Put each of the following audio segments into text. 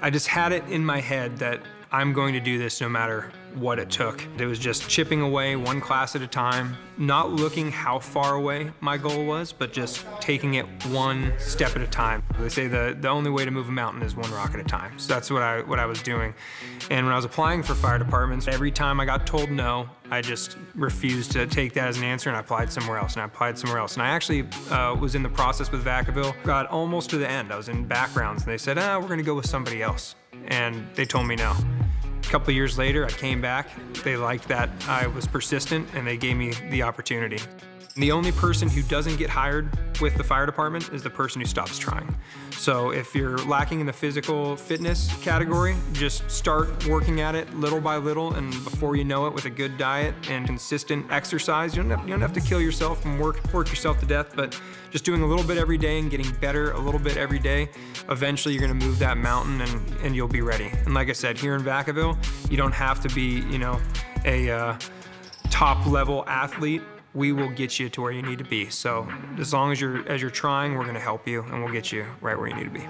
I just had it in my head that I'm going to do this no matter what it took. It was just chipping away one class at a time, not looking how far away my goal was, but just taking it one step at a time. They say the only way to move a mountain is one rock at a time. So that's what I was doing. And when I was applying for fire departments, every time I got told no, I just refused to take that as an answer, and I applied somewhere else, and I applied somewhere else. And I actually was in the process with Vacaville, got almost to the end. I was in backgrounds, and they said, we're gonna go with somebody else. And they told me no. A couple of years later, I came back. They liked that I was persistent, and they gave me the opportunity. The only person who doesn't get hired with the fire department is the person who stops trying. So if you're lacking in the physical fitness category, just start working at it little by little, and before you know it, with a good diet and consistent exercise, you don't have to kill yourself and work yourself to death, but just doing a little bit every day and getting better a little bit every day, eventually you're gonna move that mountain and you'll be ready. And like I said, here in Vacaville, you don't have to be, a top level athlete. We will get you to where you need to be. So as long as you're trying, we're gonna help you, and we'll get you right where you need to be.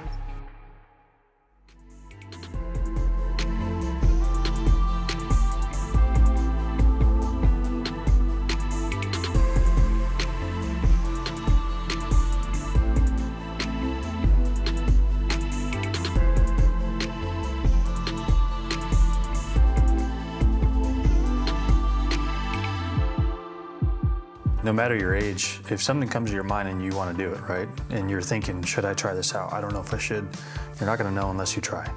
No matter your age, if something comes to your mind and you want to do it, right? And you're thinking, should I try this out? I don't know if I should. You're not going to know unless you try.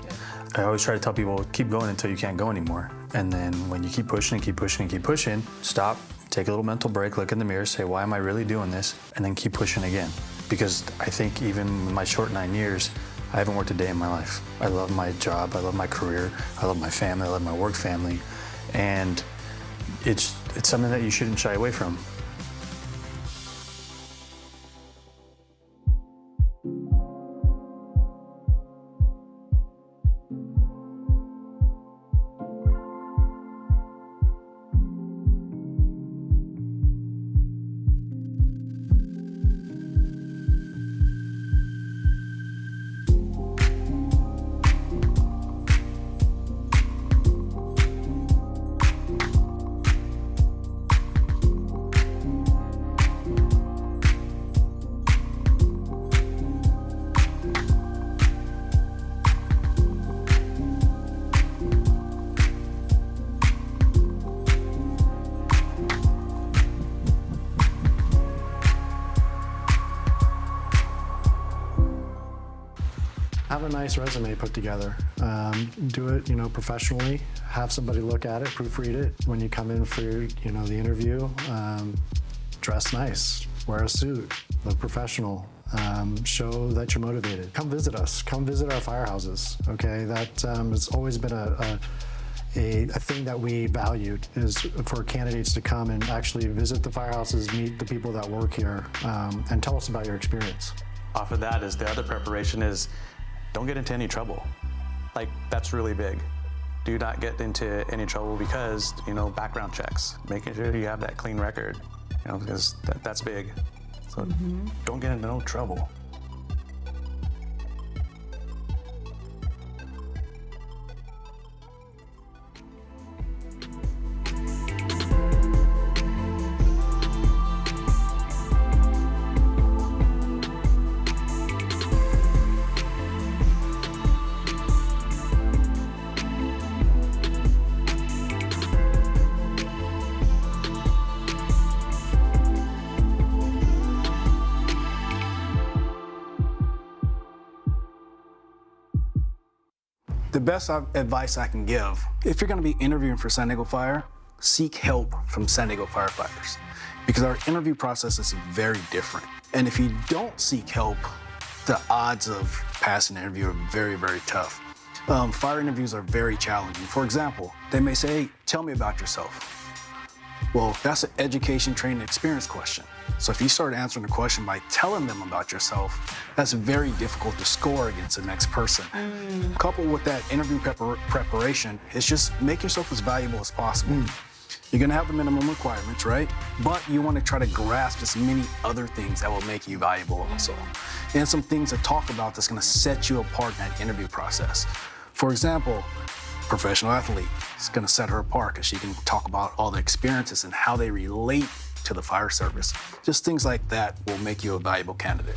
I always try to tell people, keep going until you can't go anymore. And then when you keep pushing and keep pushing and keep pushing, stop, take a little mental break, look in the mirror, say, why am I really doing this? And then keep pushing again. Because I think even in my short 9 years, I haven't worked a day in my life. I love my job, I love my career, I love my family, I love my work family. And it's something that you shouldn't shy away from. Have a nice resume put together. Do it, professionally. Have somebody look at it, proofread it. When you come in for, the interview, dress nice, wear a suit, look professional. Show that you're motivated. Come visit us. Come visit our firehouses. Okay, that has always been a thing that we valued, is for candidates to come and actually visit the firehouses, meet the people that work here, and tell us about your experience. Off of that is the other preparation is, don't get into any trouble. Like, that's really big. Do not get into any trouble because, background checks, making sure you have that clean record, because that's big. So don't get into no trouble. The best advice I can give, if you're going to be interviewing for San Diego Fire, seek help from San Diego firefighters, because our interview process is very different. And if you don't seek help, the odds of passing an interview are very, very tough. Fire interviews are very challenging. For example, they may say, hey, tell me about yourself. Well, that's an education, training, experience question. So if you start answering the question by telling them about yourself, that's very difficult to score against the next person. Coupled with that interview preparation, is just make yourself as valuable as possible. You're gonna have the minimum requirements, right? But you wanna try to grasp as many other things that will make you valuable also. And some things to talk about that's gonna set you apart in that interview process. For example, professional athlete is gonna set her apart because she can talk about all the experiences and how they relate to the fire service. Just things like that will make you a valuable candidate.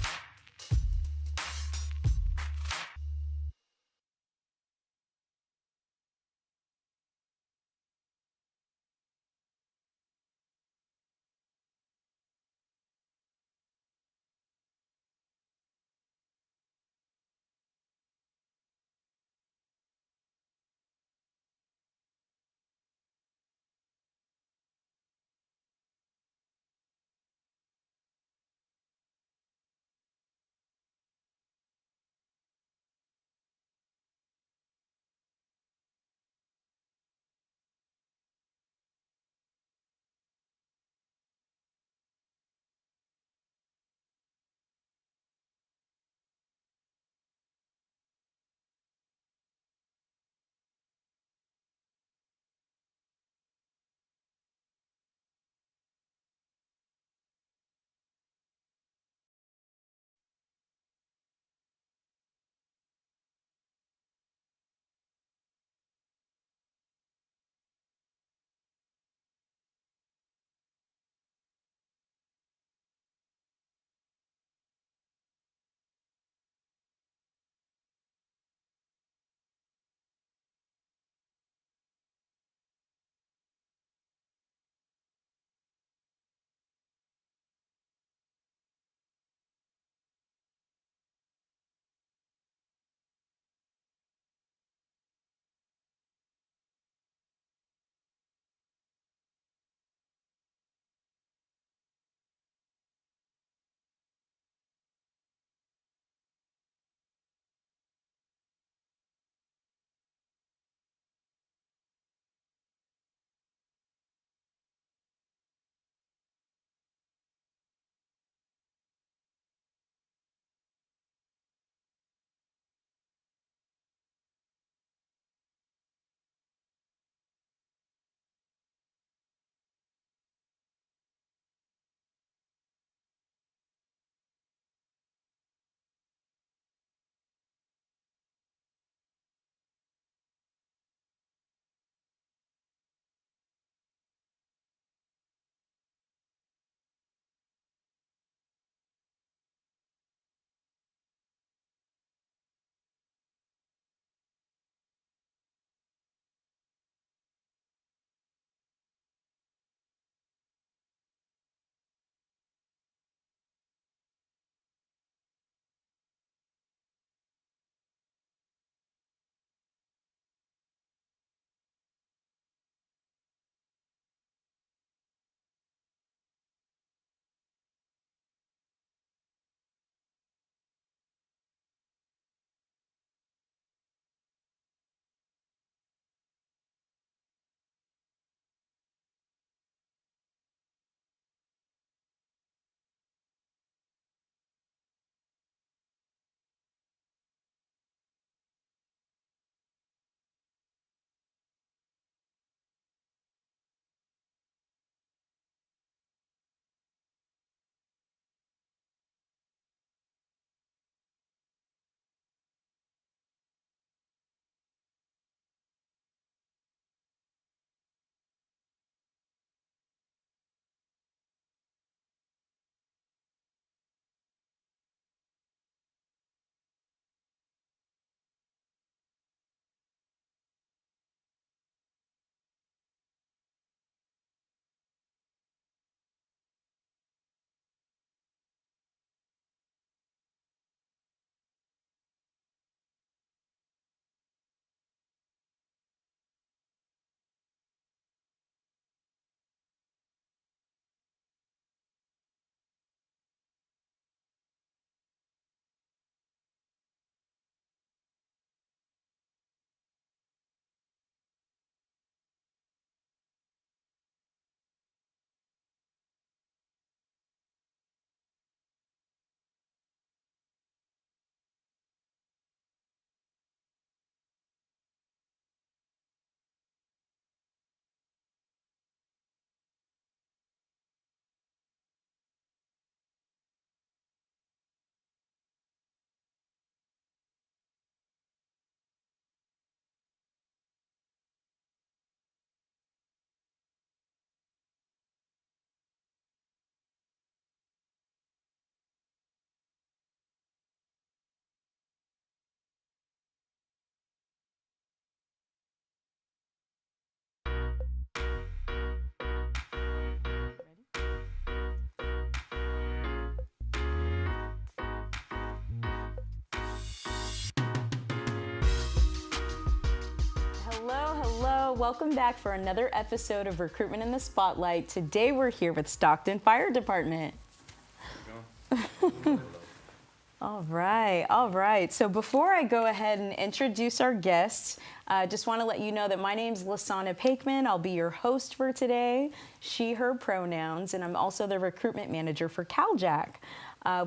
Hello, welcome back for another episode of Recruitment in the Spotlight. Today we're here with Stockton Fire Department. All right. So before I go ahead and introduce our guests, I just want to let you know that my name's Lasana Pakeman. I'll be your host for today, she, her pronouns, and I'm also the recruitment manager for Cal-JAC.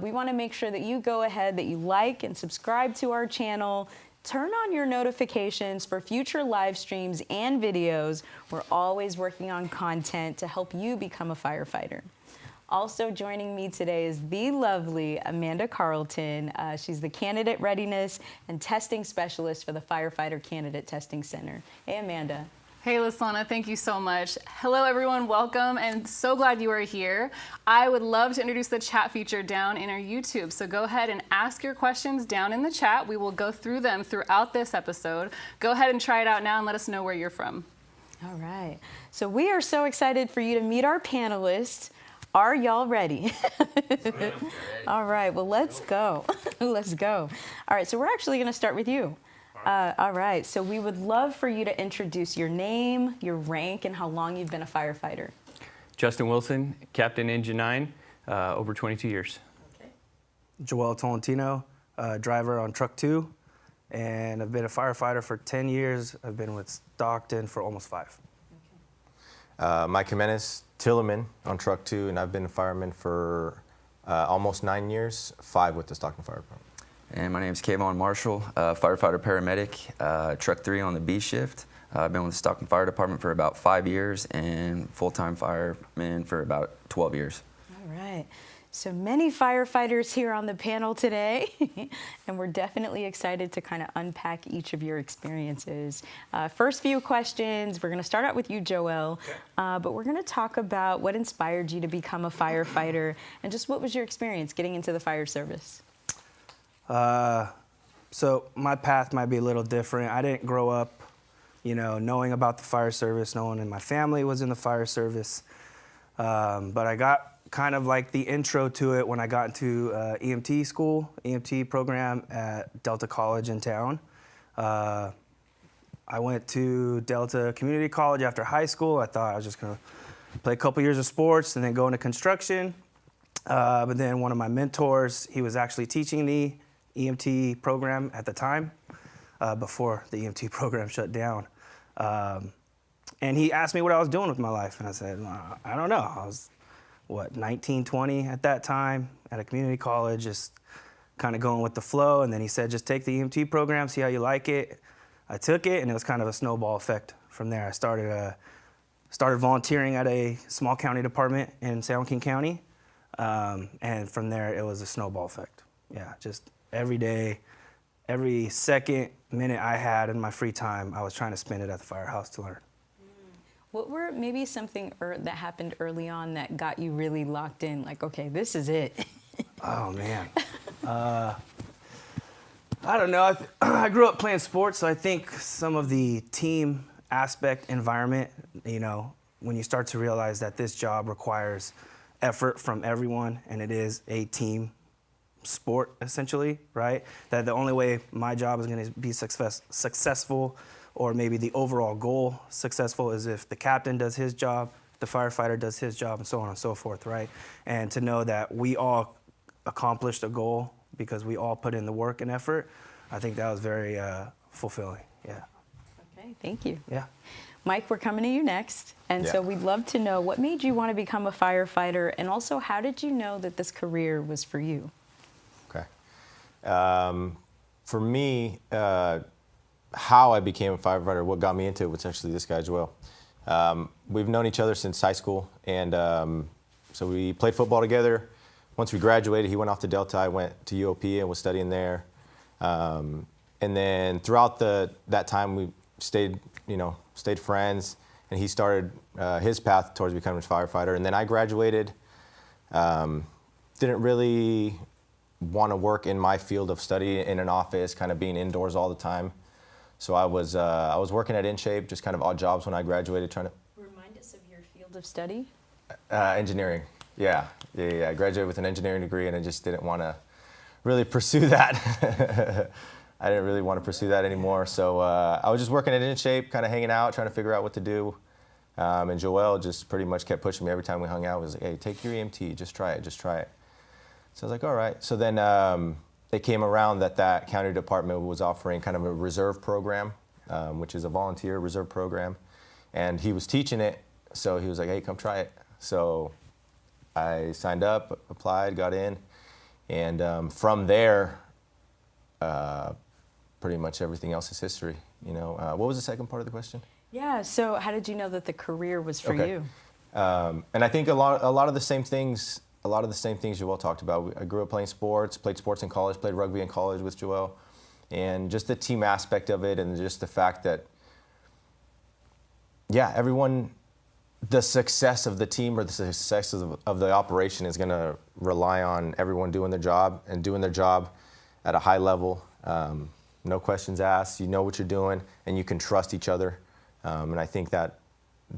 We want to make sure that you go ahead, that you like and subscribe to our channel, turn on your notifications for future live streams and videos. We're always working on content to help you become a firefighter. Also joining me today is the lovely Amanda Carlton. She's the Candidate Readiness and Testing Specialist for the Firefighter Candidate Testing Center. Hey, Amanda. Hey, Lasana, thank you so much. Hello, everyone, welcome, and so glad you are here. I would love to introduce the chat feature down in our YouTube, so go ahead and ask your questions down in the chat. We will go through them throughout this episode. Go ahead and try it out now and let us know where you're from. All right. So we are so excited for you to meet our panelists. Are y'all ready? All right, well, let's go. Let's go. All right, so we're actually going to start with you. All right, so we would love for you to introduce your name, your rank, and how long you've been a firefighter. Justin Wilson, Captain Engine 9, over 22 years. Okay. Joel Tolentino, driver on Truck 2, and I've been a firefighter for 10 years. I've been with Stockton for almost 5. Mike Jimenez, Tillerman on Truck 2, and I've been a fireman for almost 9 years, 5 with the Stockton Fire Department. And my name is Kayvon Marshall, firefighter paramedic, Truck 3 on the B shift. I've been with the Stockton Fire Department for about 5 years and full-time fireman for about 12 years. All right. So many firefighters here on the panel today, and we're definitely excited to kind of unpack each of your experiences. First few questions, we're going to start out with you, Joel, but we're going to talk about what inspired you to become a firefighter and just what was your experience getting into the fire service? So my path might be a little different. I didn't grow up, knowing about the fire service. No one in my family was in the fire service, but I got kind of like the intro to it when I got into EMT school, EMT program at Delta College in town. I went to Delta Community College after high school. I thought I was just gonna play a couple years of sports and then go into construction. But then one of my mentors, he was actually teaching the EMT program at the time, before the EMT program shut down. And he asked me what I was doing with my life. And I said, I don't know. I was 19, 20 at that time at a community college, just kind of going with the flow. And then he said, just take the EMT program, see how you like it. I took it, and it was kind of a snowball effect from there. I started volunteering at a small county department in San Joaquin County. And from there, it was a snowball effect. Yeah, just every day, every second, minute I had in my free time, I was trying to spend it at the firehouse to learn. What were maybe something that happened early on that got you really locked in, like, okay, this is it? Oh, man. I don't know. I grew up playing sports, so I think some of the team aspect environment, when you start to realize that this job requires effort from everyone, and it is a team sport, essentially, right? That the only way my job is going to be successful, or maybe the overall goal successful, is if the captain does his job, the firefighter does his job, and so on and so forth, right? And to know that we all accomplished a goal because we all put in the work and effort, I think that was very fulfilling, yeah. Okay, thank you. Yeah. Mike, we're coming to you next. And so we'd love to know what made you want to become a firefighter, and also how did you know that this career was for you? Okay. For me, how I became a firefighter, what got me into it was actually this guy, Joel. We've known each other since high school, and so we played football together. Once we graduated, he went off to Delta. I went to UOP and was studying there. And then throughout that time, we stayed friends, and he started his path towards becoming a firefighter. And then I graduated, didn't really want to work in my field of study in an office, kind of being indoors all the time. So I was working at InShape, just kind of odd jobs when I graduated, trying to. Remind us of your field of study. Engineering. Yeah. I graduated with an engineering degree, and I just didn't want to really pursue that. I didn't really want to pursue that anymore. So I was just working at In Shape, kind of hanging out, trying to figure out what to do. And Joel just pretty much kept pushing me every time we hung out. He was like, hey, take your EMT, just try it, just try it. So I was like, all right. So then it came around that county department was offering kind of a reserve program, which is a volunteer reserve program. And he was teaching it, so he was like, hey, come try it. So I signed up, applied, got in, and from there, pretty much everything else is history. You know, what was the second part of the question? Yeah. So how did you know that the career was for you? And I think a lot of the same things. A lot of the same things Joel talked about. I grew up playing sports, played sports in college, played rugby in college with Joel, and just the team aspect of it, and just the fact that, yeah, everyone, the success of the team or the success of the operation is going to rely on everyone doing their job and doing their job at a high level. No questions asked. You know what you're doing, and you can trust each other. And I think that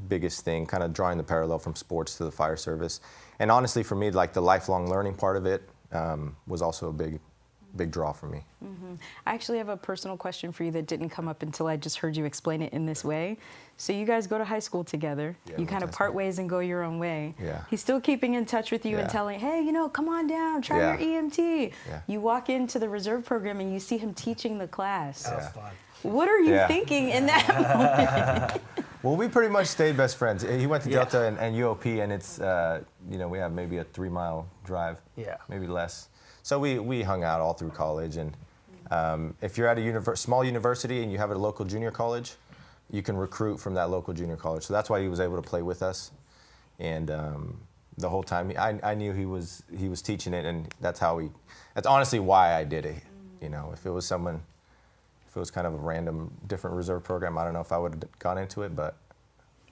biggest thing, kind of drawing the parallel from sports to the fire service. And honestly, for me, like the lifelong learning part of it was also a big draw for me. I actually have a personal question for you that didn't come up until I just heard you explain it in this way. So you guys go to high school together. Yeah, you kind of part ways and go your own way. Yeah. He's still keeping in touch with you and telling, hey, you know, come on down, try your EMT. Yeah. You walk into the reserve program and you see him teaching the class. That was fun. What are you thinking in that moment? Well, we pretty much stayed best friends. He went to Delta and UOP, and it's, you know, we have maybe a 3-mile drive, maybe less. So we hung out all through college. And if you're at a small university and you have a local junior college, you can recruit from that local junior college. So that's why he was able to play with us. And the whole time, I knew he was teaching it, and that's honestly why I did it. You know, if it was kind of a random, different reserve program, I don't know if I would have gone into it, but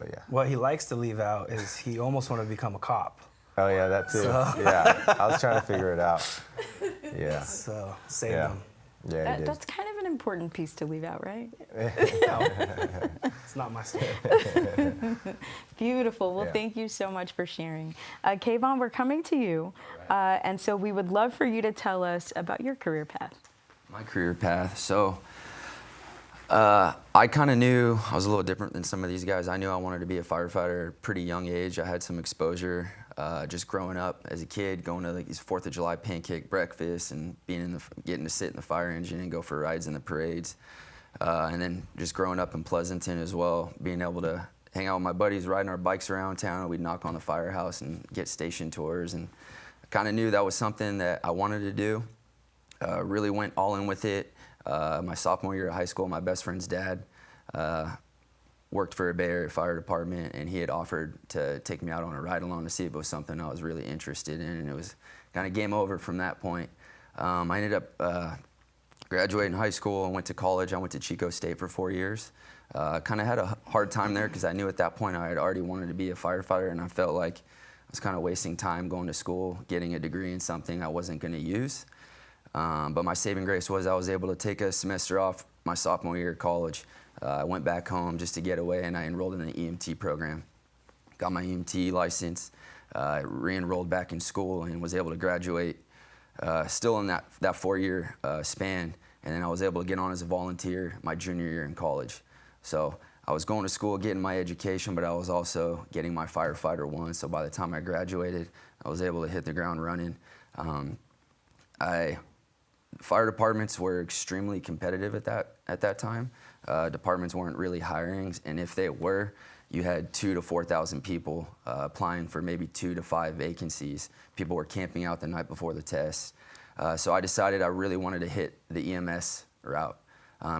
yeah. What he likes to leave out is he almost wanted to become a cop. Oh yeah, that too. Yeah, I was trying to figure it out. Yeah. So saved him. Yeah, That's kind of an important piece to leave out, right? It's not my story. Beautiful. Well, thank you so much for sharing. Kayvon, we're coming to you. And so we would love for you to tell us about your career path. My career path. So I kind of knew I was a little different than some of these guys. I knew I wanted to be a firefighter at a pretty young age. I had some exposure just growing up as a kid, going to like these 4th of July pancake breakfasts and getting to sit in the fire engine and go for rides in the parades. And then just growing up in Pleasanton as well, being able to hang out with my buddies, riding our bikes around town. We'd knock on the firehouse and get station tours. And I kind of knew that was something that I wanted to do. Really went all in with it. My sophomore year of high school, my best friend's dad worked for a Bay Area Fire Department, and he had offered to take me out on a ride-along to see if it was something I was really interested in, and it was kind of game over from that point. I ended up graduating high school and went to college. I went to Chico State for 4 years. Kind of had a hard time there because I knew at that point I had already wanted to be a firefighter, and I felt like I was kind of wasting time going to school, getting a degree in something I wasn't going to use. But my saving grace was I was able to take a semester off my sophomore year of college. I went back home just to get away, and I enrolled in the EMT program. Got my EMT license, re-enrolled back in school, and was able to graduate still in that 4-year span. And then I was able to get on as a volunteer my junior year in college. So I was going to school, getting my education, but I was also getting my Firefighter 1. So by the time I graduated, I was able to hit the ground running. Fire departments were extremely competitive at that time. Departments weren't really hiring, and if they were, you had 2,000 to 4,000 people applying for maybe 2 to 5 vacancies. People were camping out the night before the test. So I decided I really wanted to hit the EMS route.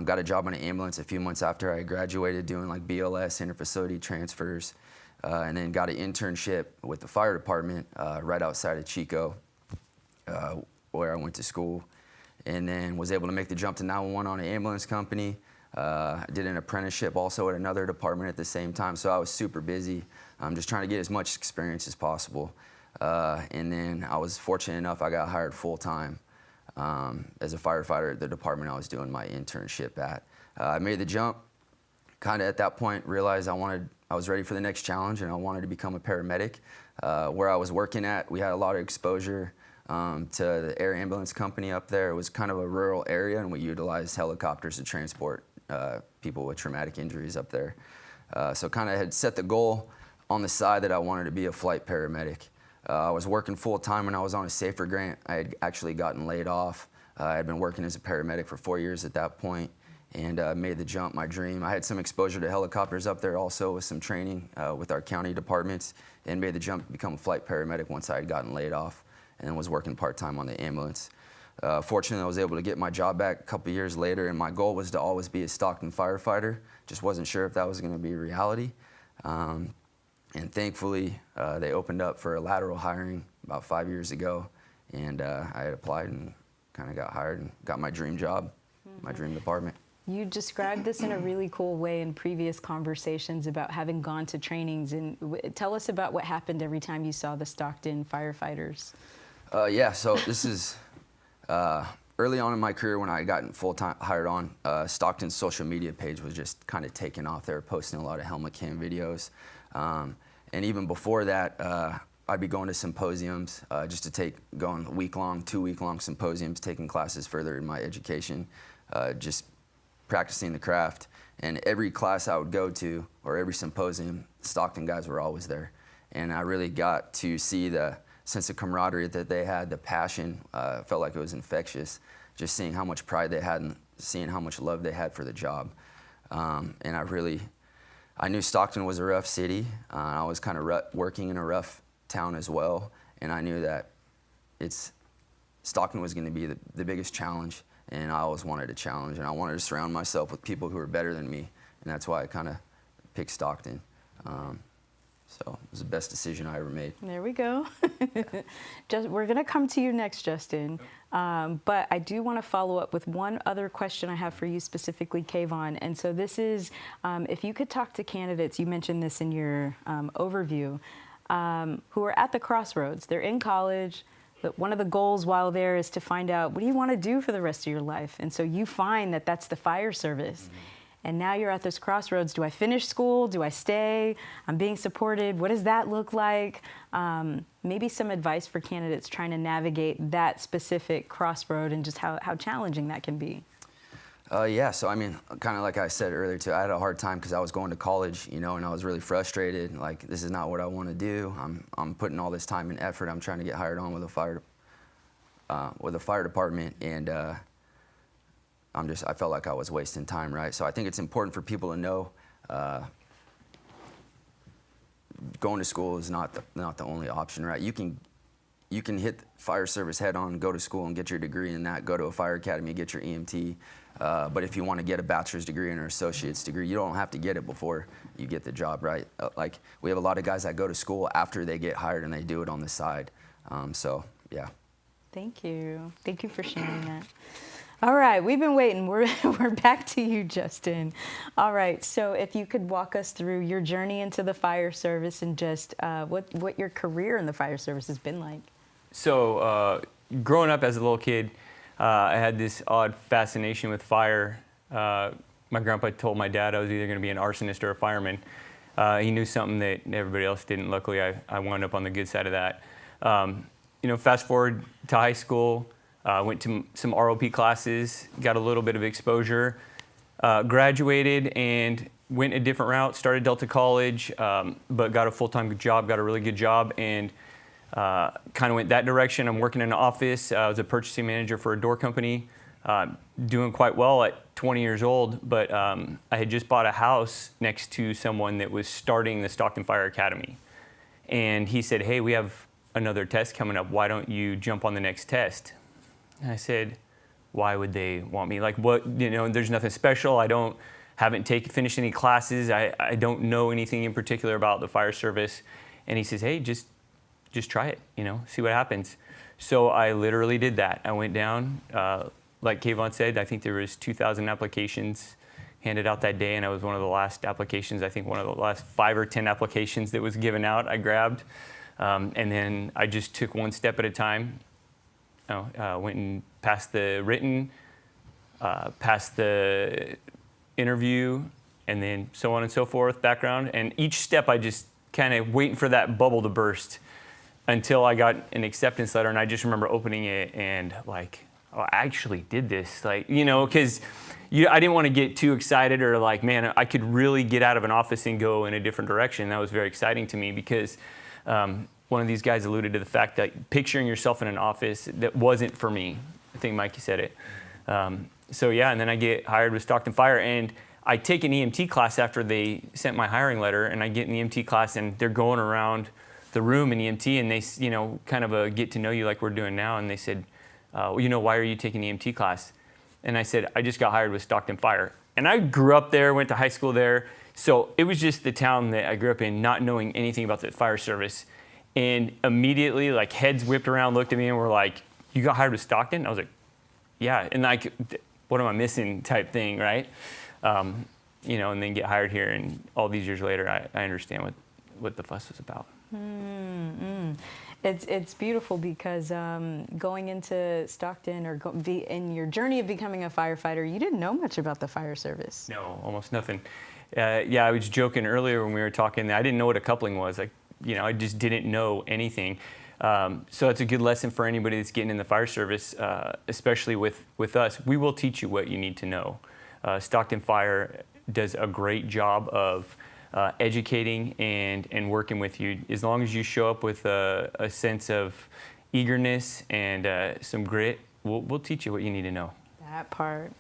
Got a job on an ambulance a few months after I graduated, doing like BLS, inter-facility transfers, and then got an internship with the fire department right outside of Chico, where I went to school. And then was able to make the jump to 911 on an ambulance company. Did an apprenticeship also at another department at the same time, so I was super busy. Just trying to get as much experience as possible. And then I was fortunate enough I got hired full-time as a firefighter at the department I was doing my internship at. I made the jump, kind of at that point realized I was ready for the next challenge, and I wanted to become a paramedic. Where I was working at, we had a lot of exposure to the air ambulance company up there. It was kind of a rural area, and we utilized helicopters to transport people with traumatic injuries up there. So kind of had set the goal on the side that I wanted to be a flight paramedic. I was working full time when I was on a SAFER grant. I had actually gotten laid off. I had been working as a paramedic for 4 years at that point, and made the jump my dream. I had some exposure to helicopters up there also with some training with our county departments, and made the jump to become a flight paramedic once I had gotten laid off, and then was working part-time on the ambulance. Fortunately, I was able to get my job back a couple years later, and my goal was to always be a Stockton firefighter. Just wasn't sure if that was going to be reality. And thankfully, they opened up for a lateral hiring about 5 years ago, and I had applied and kind of got hired and got my dream job, my dream department. You described this in a really cool way in previous conversations about having gone to trainings. And tell us about what happened every time you saw the Stockton firefighters. Yeah, so this is early on in my career when I had gotten full-time hired on. Stockton's social media page was just kind of taking off. They were posting a lot of helmet cam videos. And even before that, I'd be going to symposiums just to going week-long, 2-week-long symposiums, taking classes further in my education, just practicing the craft. And every class I would go to, or every symposium, Stockton guys were always there. And I really got to see the sense of camaraderie that they had, the passion. Felt like it was infectious, just seeing how much pride they had and seeing how much love they had for the job. And I knew Stockton was a rough city. I was kind of working in a rough town as well, and I knew that Stockton was going to be the biggest challenge, and I always wanted a challenge, and I wanted to surround myself with people who were better than me, and that's why I kind of picked Stockton. So it was the best decision I ever made. There we go. We're going to come to you next, Justin. But I do want to follow up with one other question I have for you specifically, Kayvon. And so this is, if you could talk to candidates, you mentioned this in your overview, who are at the crossroads. They're in college. But one of the goals while there is to find out, what do you want to do for the rest of your life? And so you find that that's the fire service. Mm-hmm. And now you're at this crossroads. Do I finish school? Do I stay? I'm being supported. What does that look like? Maybe some advice for candidates trying to navigate that specific crossroad and just how challenging that can be. Yeah, so I mean, kind of like I said earlier too, I had a hard time because I was going to college, and I was really frustrated. Like, this is not what I want to do. I'm putting all this time and effort. I'm trying to get hired on with a fire department, and I felt like I was wasting time, right? So I think it's important for people to know going to school is not the only option, right? You can hit fire service head on, go to school and get your degree in that, go to a fire academy, get your EMT. But if you want to get a bachelor's degree and an associate's degree, you don't have to get it before you get the job, right? Like, we have a lot of guys that go to school after they get hired and they do it on the side. So, yeah. Thank you. Thank you for sharing that. All right, we've been waiting. We're back to you, Justin. All right, so if you could walk us through your journey into the fire service and just what your career in the fire service has been like. So growing up as a little kid, I had this odd fascination with fire. My grandpa told my dad I was either going to be an arsonist or a fireman. He knew something that everybody else didn't. Luckily, I wound up on the good side of that. Fast forward to high school. Went to some ROP classes, got a little bit of exposure, graduated and went a different route, started Delta College, but got a full-time job, got a really good job, and kind of went that direction. I'm working in an office. I was a purchasing manager for a door company, doing quite well at 20 years old, but I had just bought a house next to someone that was starting the Stockton Fire Academy. And he said, hey, we have another test coming up. Why don't you jump on the next test? And I said, why would they want me? Like, what, there's nothing special. Haven't finished any classes. I don't know anything in particular about the fire service. And he says, hey, just try it, see what happens. So I literally did that. I went down, like Kayvon said, I think there was 2,000 applications handed out that day, and I was one of the last applications, I think one of the last 5 or 10 applications that was given out, I grabbed. And then I just took one step at a time. Went and passed the written, passed the interview, and then so on and so forth, background. And each step I just kind of waiting for that bubble to burst. until I got an acceptance letter, and I just remember opening it and like, oh, I actually did this, like, you know, because I didn't want to get too excited or like, man, I could really get out of an office and go in a different direction. That was very exciting to me because one of these guys alluded to the fact that picturing yourself in an office that wasn't for me. I think Mikey said it. So yeah, and then I get hired with Stockton Fire, and I take an EMT class after they sent my hiring letter, and I get an EMT class, and they're going around the room in EMT, and they, you know, kind of get to know you like we're doing now, and they said, well, you know, why are you taking the EMT class? And I said, I just got hired with Stockton Fire. And I grew up there, went to high school there, so it was just the town that I grew up in, not knowing anything about the fire service. And immediately, like, heads whipped around, looked at me, and were like, you got hired with Stockton? I was like, yeah, and like, what am I missing type thing, right? You know, and then get hired here, and all these years later, I understand what the fuss was about. It's beautiful because going into Stockton or in your journey of becoming a firefighter, you didn't know much about the fire service. No, almost nothing. Yeah, I was joking earlier when we were talking that I didn't know what a coupling was. Like, you know, I just didn't know anything. So it's a good lesson for anybody that's getting in the fire service, especially with us. We will teach you what you need to know. Stockton Fire does a great job of educating and working with you. As long as you show up with a sense of eagerness and some grit, we'll teach you what you need to know. That part,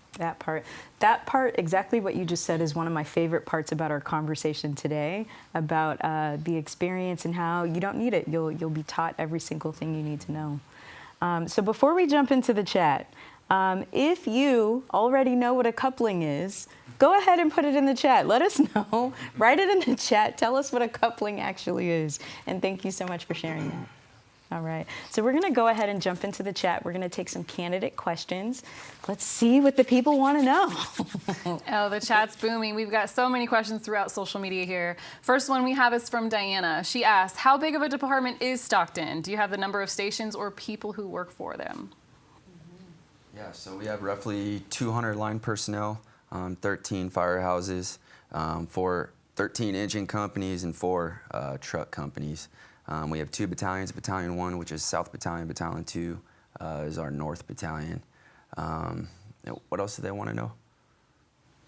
exactly what you just said is one of my favorite parts about our conversation today, about the experience and how you don't need it. You'll be taught every single thing you need to know. So before we jump into the chat, if you already know what a coupling is, go ahead and put it in the chat. Let us know. Write it in the chat. Tell us what a coupling actually is. And thank you so much for sharing that. All right. So we're going to go ahead and jump into the chat. We're going to take some candidate questions. Let's see what the people want to know. Oh, the chat's booming. We've got so many questions throughout social media here. First one we have is from Diana. She asked, how big of a department is Stockton? Do you have the number of stations or people who work for them? Yeah, so we have roughly 200 line personnel, 13 firehouses, 13 engine companies, and 4 truck companies. We have 2 battalions. Battalion 1, which is South Battalion. Battalion 2 is our North Battalion. What else do they want to know?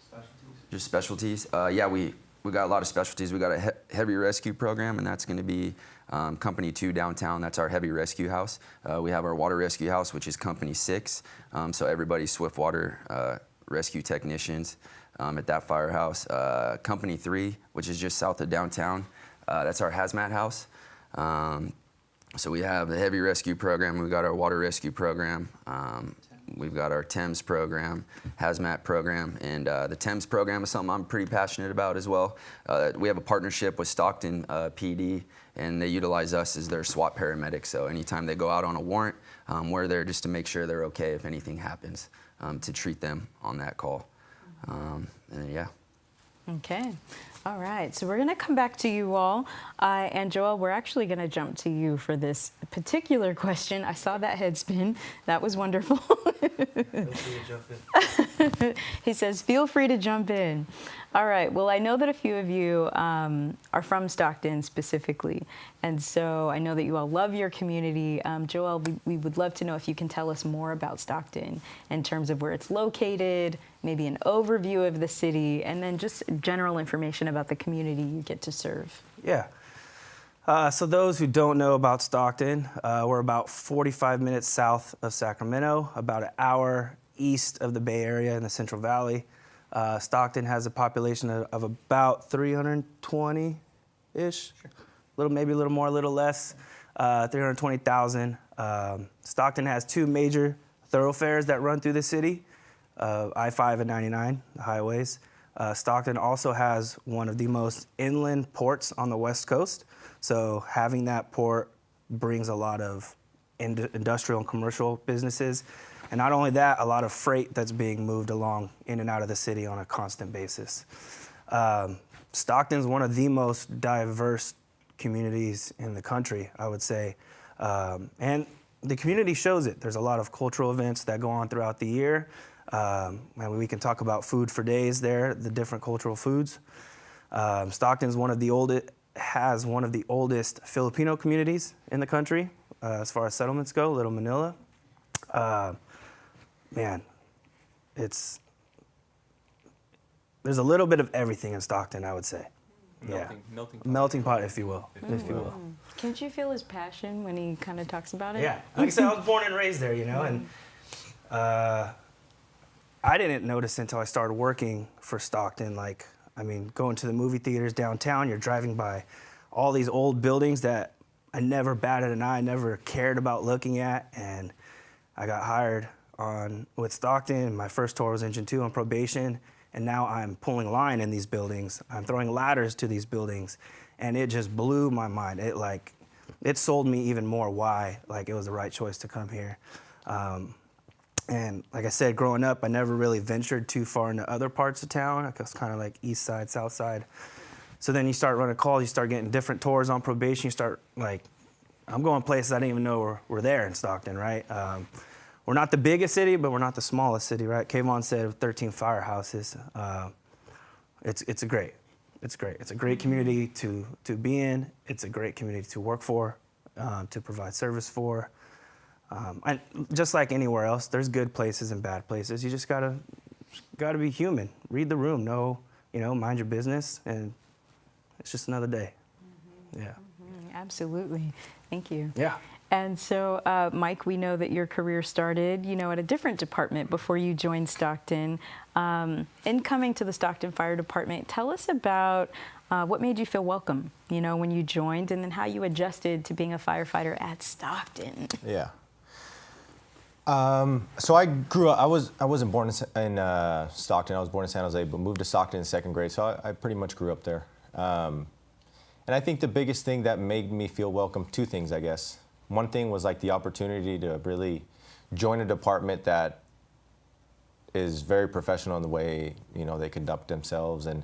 Specialties. Just specialties? Yeah, we got a lot of specialties. We got a heavy rescue program, and that's going to be Company 2 downtown. That's our heavy rescue house. We have our water rescue house, which is Company 6. So everybody's swift water rescue technicians at that firehouse. Company 3, which is just south of downtown. That's our hazmat house. So we have the heavy rescue program. We've got our water rescue program. We've got our TEMS program, hazmat program, and the TEMS program is something I'm pretty passionate about as well. We have a partnership with Stockton PD, and they utilize us as their SWAT paramedics. So anytime they go out on a warrant, we're there just to make sure they're okay if anything happens, to treat them on that call. And then, yeah. Okay. All right. So we're going to come back to you all. And Joel, we're actually going to jump to you for this particular question. I saw that head spin. That was wonderful. Feel free to jump in. He says, feel free to jump in. All right. Well, I know that a few of you are from Stockton specifically. And so I know that you all love your community. Joel, we would love to know if you can tell us more about Stockton in terms of where it's located, maybe an overview of the city, and then just general information about the community you get to serve. Yeah. So those who don't know about Stockton, we're about 45 minutes south of Sacramento, about an hour east of the Bay Area in the Central Valley. Stockton has a population of about 320-ish, maybe a little more, a little less, 320,000. Stockton has 2 major thoroughfares that run through the city, I-5 and 99, the highways. Stockton also has one of the most inland ports on the West Coast. So having that port brings a lot of industrial and commercial businesses. And not only that, a lot of freight that's being moved along in and out of the city on a constant basis. Stockton's one of the most diverse communities in the country, I would say. And the community shows it. There's a lot of cultural events that go on throughout the year. And we can talk about food for days there, the different cultural foods. Stockton's one of the has one of the oldest Filipino communities in the country as far as settlements go, Little Manila. Man, there's a little bit of everything in Stockton, I would say. Melting pot, if you will. Can't you feel his passion when he kind of talks about it? Yeah, like I said, I was born and raised there, you know, and I didn't notice until I started working for Stockton. Like, I mean, going to the movie theaters downtown, you're driving by all these old buildings that I never batted an eye, never cared about looking at, and I got hired with Stockton. My first tour was Engine 2 on probation, and now I'm pulling line in these buildings. I'm throwing ladders to these buildings, and it just blew my mind. It sold me even more why it was the right choice to come here. And like I said, growing up, I never really ventured too far into other parts of town. I was kind of like east side, south side. So then you start running calls, you start getting different tours on probation, you start I'm going places I didn't even know were there in Stockton, right? We're not the biggest city, but we're not the smallest city, right? Kayvon said 13 firehouses. It's great. It's a great community to be in. It's a great community to work for, to provide service for. And just like anywhere else, there's good places and bad places. You just gotta be human. Read the room. Mind your business, and it's just another day. Mm-hmm. Yeah. Mm-hmm. Absolutely. Thank you. Yeah. And so, Mike, we know that your career started, at a different department before you joined Stockton. In coming to the Stockton Fire Department, tell us about what made you feel welcome, when you joined, and then how you adjusted to being a firefighter at Stockton. Yeah. So I grew up. I wasn't born in Stockton. I was born in San Jose, but moved to Stockton in second grade. So I pretty much grew up there. And I think the biggest thing that made me feel welcome, two things, I guess. One thing was the opportunity to really join a department that is very professional in the way they conduct themselves and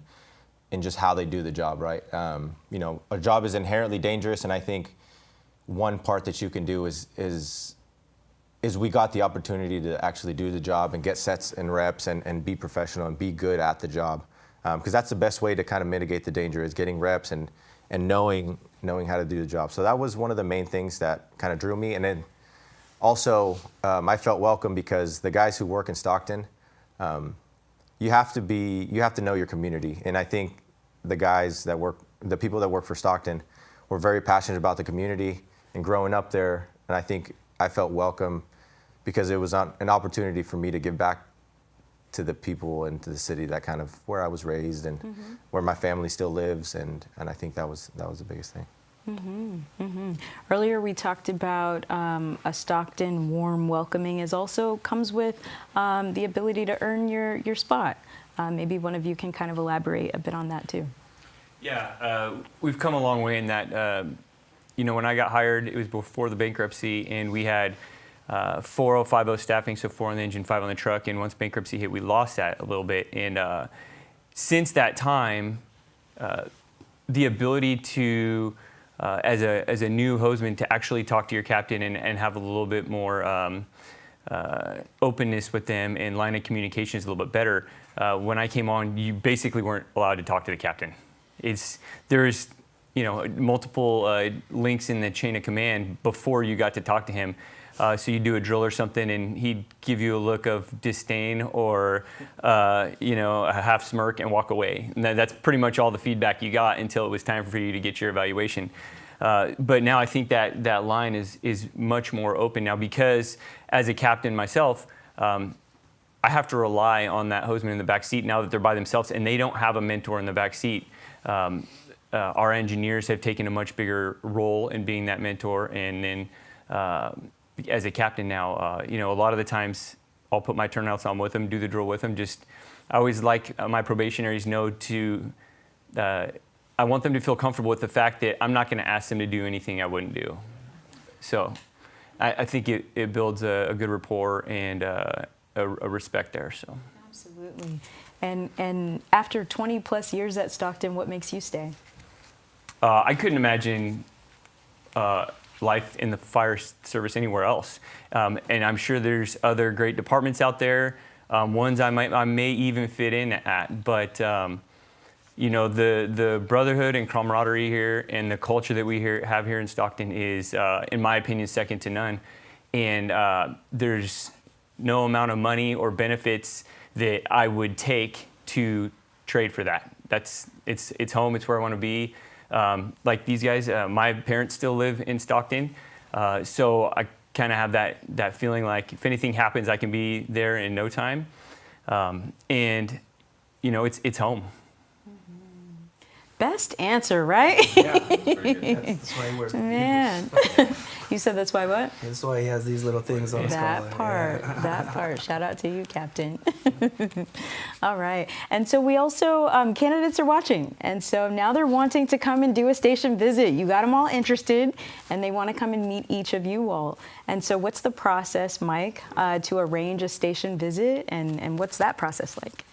just how they do the job, right? A job is inherently dangerous, and I think one part that you can do is we got the opportunity to actually do the job and get sets and reps and be professional and be good at the job, because that's the best way to kind of mitigate the danger, is getting reps and knowing how to do the job. So that was one of the main things that kind of drew me. And then also, I felt welcome because the guys who work in Stockton, you have to know your community. And I think the people that work for Stockton were very passionate about the community and growing up there. And I think I felt welcome because it was an opportunity for me to give back to the people and to the city that kind of where I was raised and where my family still lives, and I think that was the biggest thing. Mm-hmm. Mm-hmm. Earlier we talked about a Stockton warm welcoming also comes with the ability to earn your spot. Maybe one of you can kind of elaborate a bit on that too. Yeah, we've come a long way in that. When I got hired, it was before the bankruptcy, and we had 4050 staffing, so 4 on the engine, 5 on the truck. And once bankruptcy hit, we lost that a little bit. And since that time, the ability to, as a new hostman, to actually talk to your captain and have a little bit more openness with them and line of communication is a little bit better. When I came on, you basically weren't allowed to talk to the captain. There's multiple links in the chain of command before you got to talk to him. So you do a drill or something, and he'd give you a look of disdain or, a half smirk and walk away. And that's pretty much all the feedback you got until it was time for you to get your evaluation. But now I think that line is much more open now, because as a captain myself, I have to rely on that hostman in the back seat now that they're by themselves and they don't have a mentor in the back seat. Our engineers have taken a much bigger role in being that mentor, and then as a captain now, a lot of the times I'll put my turnouts on with them, do the drill with them. I always like my probationaries I want them to feel comfortable with the fact that I'm not going to ask them to do anything I wouldn't do. So I think it builds a good rapport and a respect there. So absolutely. And after 20 plus years at Stockton, what makes you stay? I couldn't imagine life in the fire service anywhere else. And I'm sure there's other great departments out there, ones I may even fit in at. But the brotherhood and camaraderie here and the culture that we have here in Stockton is, in my opinion, second to none. And there's no amount of money or benefits that I would take to trade for that. It's home. It's where I want to be. Like these guys, my parents still live in Stockton, so I kind of have that feeling like if anything happens, I can be there in no time. And it's home. Best answer, right? Yeah, that's why he wears Man. You said that's why what? That's why he has these little things on his collar. That part. Shout out to you, Captain. All right. And so we also, candidates are watching. And so now they're wanting to come and do a station visit. You got them all interested, and they want to come and meet each of you all. And so what's the process, Mike, to arrange a station visit, and what's that process like?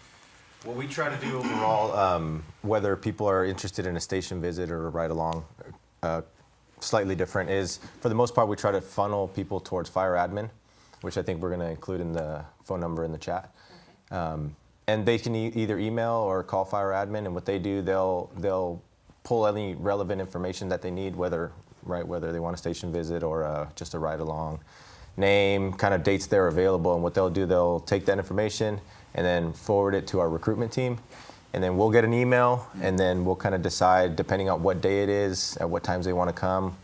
What we try to do overall, whether people are interested in a station visit or a ride-along, slightly different, is for the most part we try to funnel people towards fire admin, which I think we're going to include in the phone number in the chat. And they can either email or call fire admin, and what they do, they'll pull any relevant information that they need, whether they want a station visit or just a ride-along, name, kind of dates they're available, and what they'll do, they'll take that information and then forward it to our recruitment team. And then we'll get an email, and then we'll kind of decide, depending on what day it is, at what times they want to come,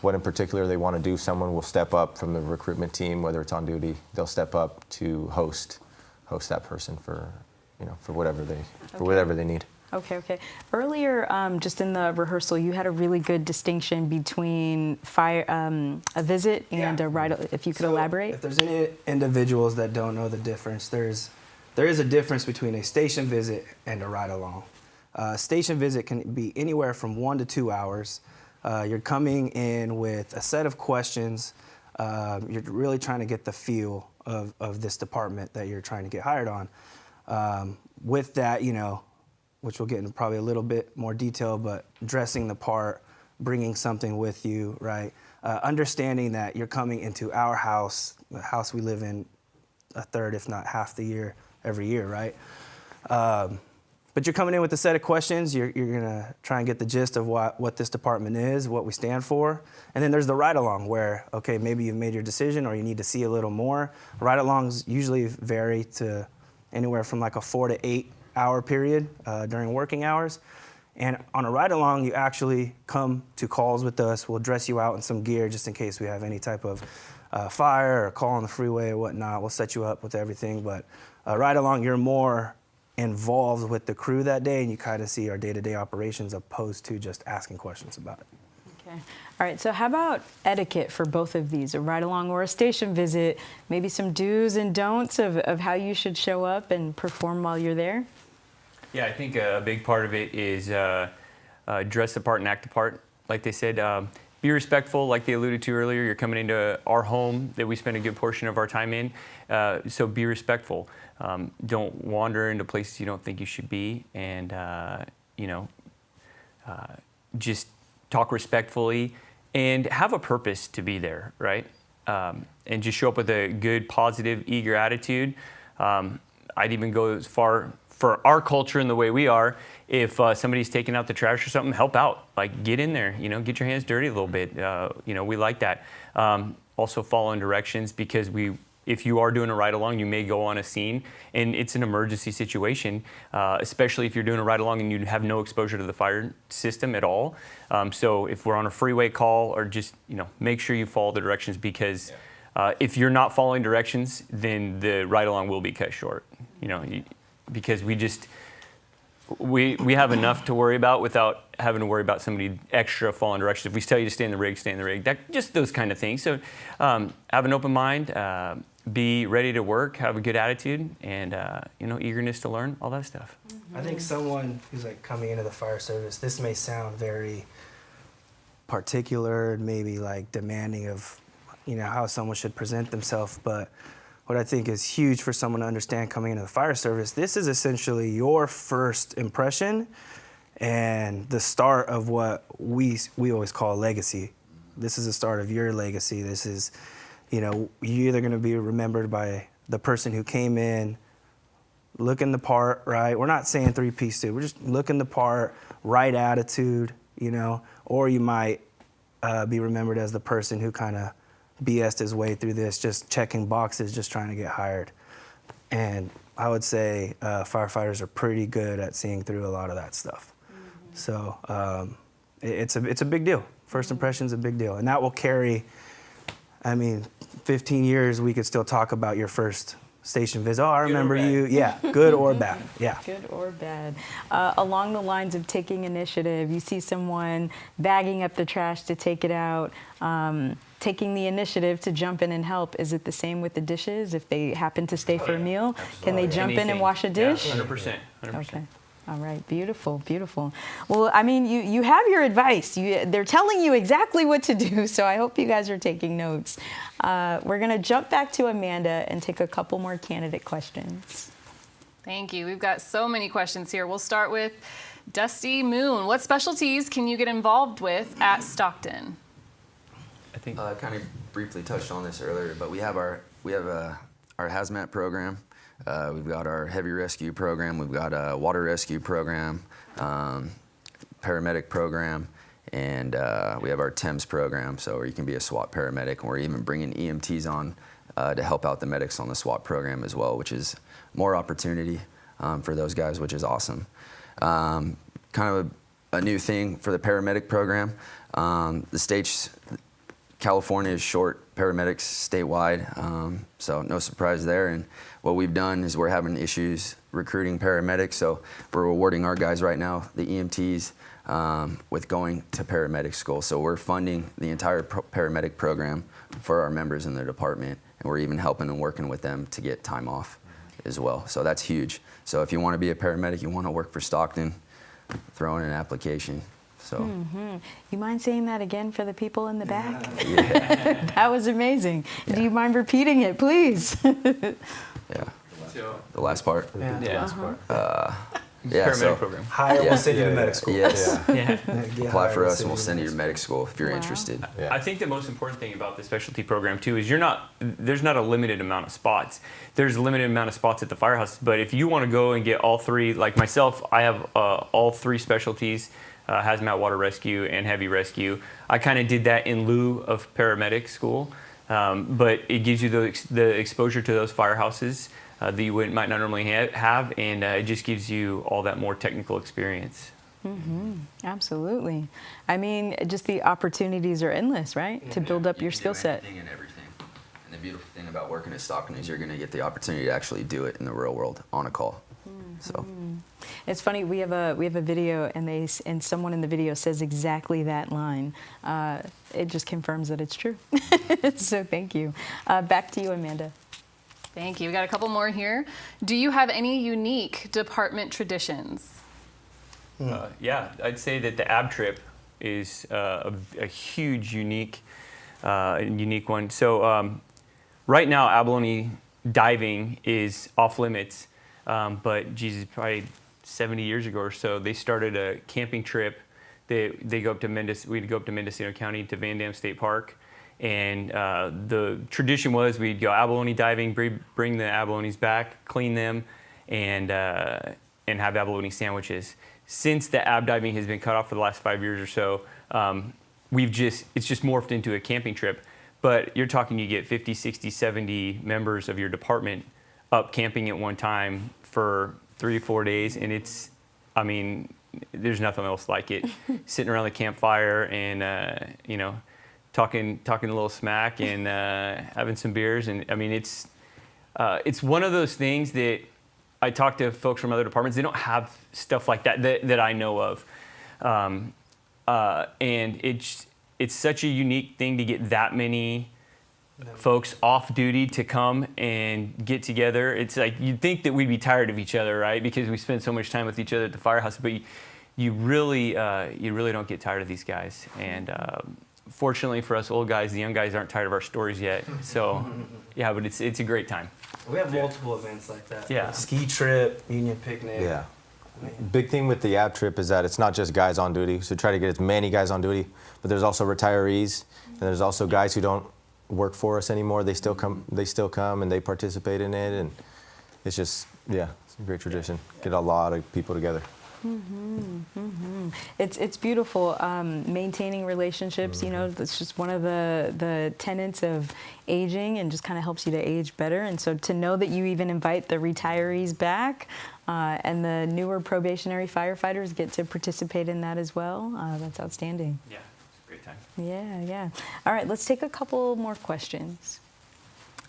what in particular they want to do. Someone will step up from the recruitment team, whether it's on duty, they'll step up to host that person for whatever they need. Okay. Earlier, just in the rehearsal, you had a really good distinction between a visit and a ride. If you could elaborate. If there's any individuals that don't know the difference, there is a difference between a station visit and a ride-along. Station visit can be anywhere from 1 to 2 hours. You're coming in with a set of questions. You're really trying to get the feel of this department that you're trying to get hired on. With that, which we'll get into probably a little bit more detail, but dressing the part, bringing something with you, right? Understanding that you're coming into our house, the house we live in a third, if not half the year, every year, right? But you're coming in with a set of questions. You're gonna try and get the gist of what this department is, what we stand for. And then there's the ride-along where, okay, maybe you've made your decision or you need to see a little more. Ride-alongs usually vary to anywhere from like a 4 to 8 hour period during working hours. And on a ride-along, you actually come to calls with us. We'll dress you out in some gear just in case we have any type of fire or call on the freeway or whatnot. We'll set you up with everything. But ride-along, you're more involved with the crew that day, and you kind of see our day-to-day operations opposed to just asking questions about it. Okay. All right, so how about etiquette for both of these, a ride-along or a station visit, maybe some do's and don'ts of how you should show up and perform while you're there? Yeah, I think a big part of it is dress the part and act the part. Like they said, be respectful, like they alluded to earlier. You're coming into our home that we spend a good portion of our time in, so be respectful. Don't wander into places you don't think you should be, and just talk respectfully and have a purpose to be there, right? And just show up with a good, positive, eager attitude. I'd even go as far, for our culture and the way we are, if somebody's taking out the trash or something, help out. Like, get in there, get your hands dirty a little bit. We like that. Also following directions, because if you are doing a ride-along, you may go on a scene, and it's an emergency situation, especially if you're doing a ride-along and you have no exposure to the fire system at all. So if we're on a freeway call, or just, make sure you follow the directions, because if you're not following directions, then the ride-along will be cut short, because we have enough to worry about without having to worry about somebody extra following directions. If we tell you to stay in the rig, stay in the rig. Just those kind of things. So have an open mind, be ready to work, have a good attitude, and eagerness to learn, all that stuff. I think someone who's like coming into the fire service, this may sound very particular, maybe like demanding of, how someone should present themselves, but what I think is huge for someone to understand coming into the fire service, this is essentially your first impression and the start of what we always call a legacy. This is the start of your legacy. This is, you're either going to be remembered by the person who came in looking the part, right? We're not saying three-piece suit. We're just looking the part, right attitude, you know, or you might be remembered as the person who kind of BS'd his way through this, just checking boxes, just trying to get hired. And I would say firefighters are pretty good at seeing through a lot of that stuff. So it's a big deal. First impression's a big deal. And that will carry, 15 years, we could still talk about your first station visit. Oh, I remember you. Yeah, good or bad. Yeah. Good or bad. Along the lines of taking initiative, you see someone bagging up the trash to take it out, taking the initiative to jump in and help. Is it the same with the dishes? If they happen to stay for a meal, can they jump in and wash a dish? Yeah, 100%. 100%. Okay. All right, beautiful, beautiful. Well, you have your advice. They're telling you exactly what to do, so I hope you guys are taking notes. We're gonna jump back to Amanda and take a couple more candidate questions. Thank you. We've got so many questions here. We'll start with Dusty Moon. What specialties can you get involved with at Stockton? I think I kind of briefly touched on this earlier, but we have our hazmat program. We've got our heavy rescue program. We've got a water rescue program, paramedic program, and we have our TEMS program, so where you can be a SWAT paramedic. And we're even bringing EMTs on to help out the medics on the SWAT program as well, which is more opportunity for those guys, which is awesome. Kind of a new thing for the paramedic program. California is short paramedics statewide, so no surprise there. And what we've done is we're having issues recruiting paramedics, so we're rewarding our guys right now, the EMTs, with going to paramedic school. So we're funding the entire paramedic program for our members in the department, and we're even helping and working with them to get time off as well. So that's huge. So if you want to be a paramedic, you want to work for Stockton, throw in an application. So. You mind saying that again for the people in the back? Yeah. That was amazing. Yeah. Do you mind repeating it, please? Yeah. The last part? Yeah. Yeah, paramedic so program. Hire, we'll send you to medic school. Yes. Yeah. Apply for us and we'll send you to medic school if you're interested. Yeah. I think the most important thing about the specialty program too is there's not a limited amount of spots. There's a limited amount of spots at the firehouse, but if you want to go and get all three, like myself, I have all three specialties, hazmat, water rescue, and heavy rescue. I kind of did that in lieu of paramedic school, but it gives you the exposure to those firehouses that you might not normally have, and it just gives you all that more technical experience. Absolutely. Just the opportunities are endless, right? To build up your skill set. Anything and everything. And the beautiful thing about working at Stockton is you're going to get the opportunity to actually do it in the real world on a call. So. It's funny, we have a video, and someone in the video says exactly that line. It just confirms that it's true. So thank you. Back to you, Amanda. Thank you. We got a couple more here. Do you have any unique department traditions? Yeah, I'd say that the ab trip is a huge, unique one. So right now, abalone diving is off limits, but Jesus, probably 70 years ago or so, they started a camping trip. We'd go up to Mendocino County to Van Dam State Park, and the tradition was we'd go abalone diving, bring the abalones back, clean them, and have abalone sandwiches. Since the ab diving has been cut off for the last 5 years or so, it's just morphed into a camping trip. But you're talking, you get 50, 60, 70 members of your department up camping at one time for 3 or 4 days, and there's nothing else like it. Sitting around the campfire and talking a little smack and having some beers, and it's one of those things that I talk to folks from other departments. They don't have stuff like that I know of, and it's such a unique thing to get that many folks off duty to come and get together. It's like you'd think that we'd be tired of each other, right? Because we spend so much time with each other at the firehouse, but you really don't get tired of these guys. And fortunately for us old guys, the young guys aren't tired of our stories yet. So yeah, but it's a great time. We have multiple events like that. Yeah. Ski trip, union picnic. Yeah. Big thing with the ab trip is that it's not just guys on duty, so try to get as many guys on duty, but there's also retirees, and there's also guys who don't work for us anymore. They still come and they participate in it, and it's just, yeah, It's a great tradition. Get a lot of people together. It's beautiful. Maintaining relationships, you know, that's just one of the tenets of aging, and just kind of helps you to age better. And so to know that you even invite the retirees back, and the newer probationary firefighters get to participate in that as well, that's outstanding. Yeah, it's a great time. Yeah. All right, let's take a couple more questions.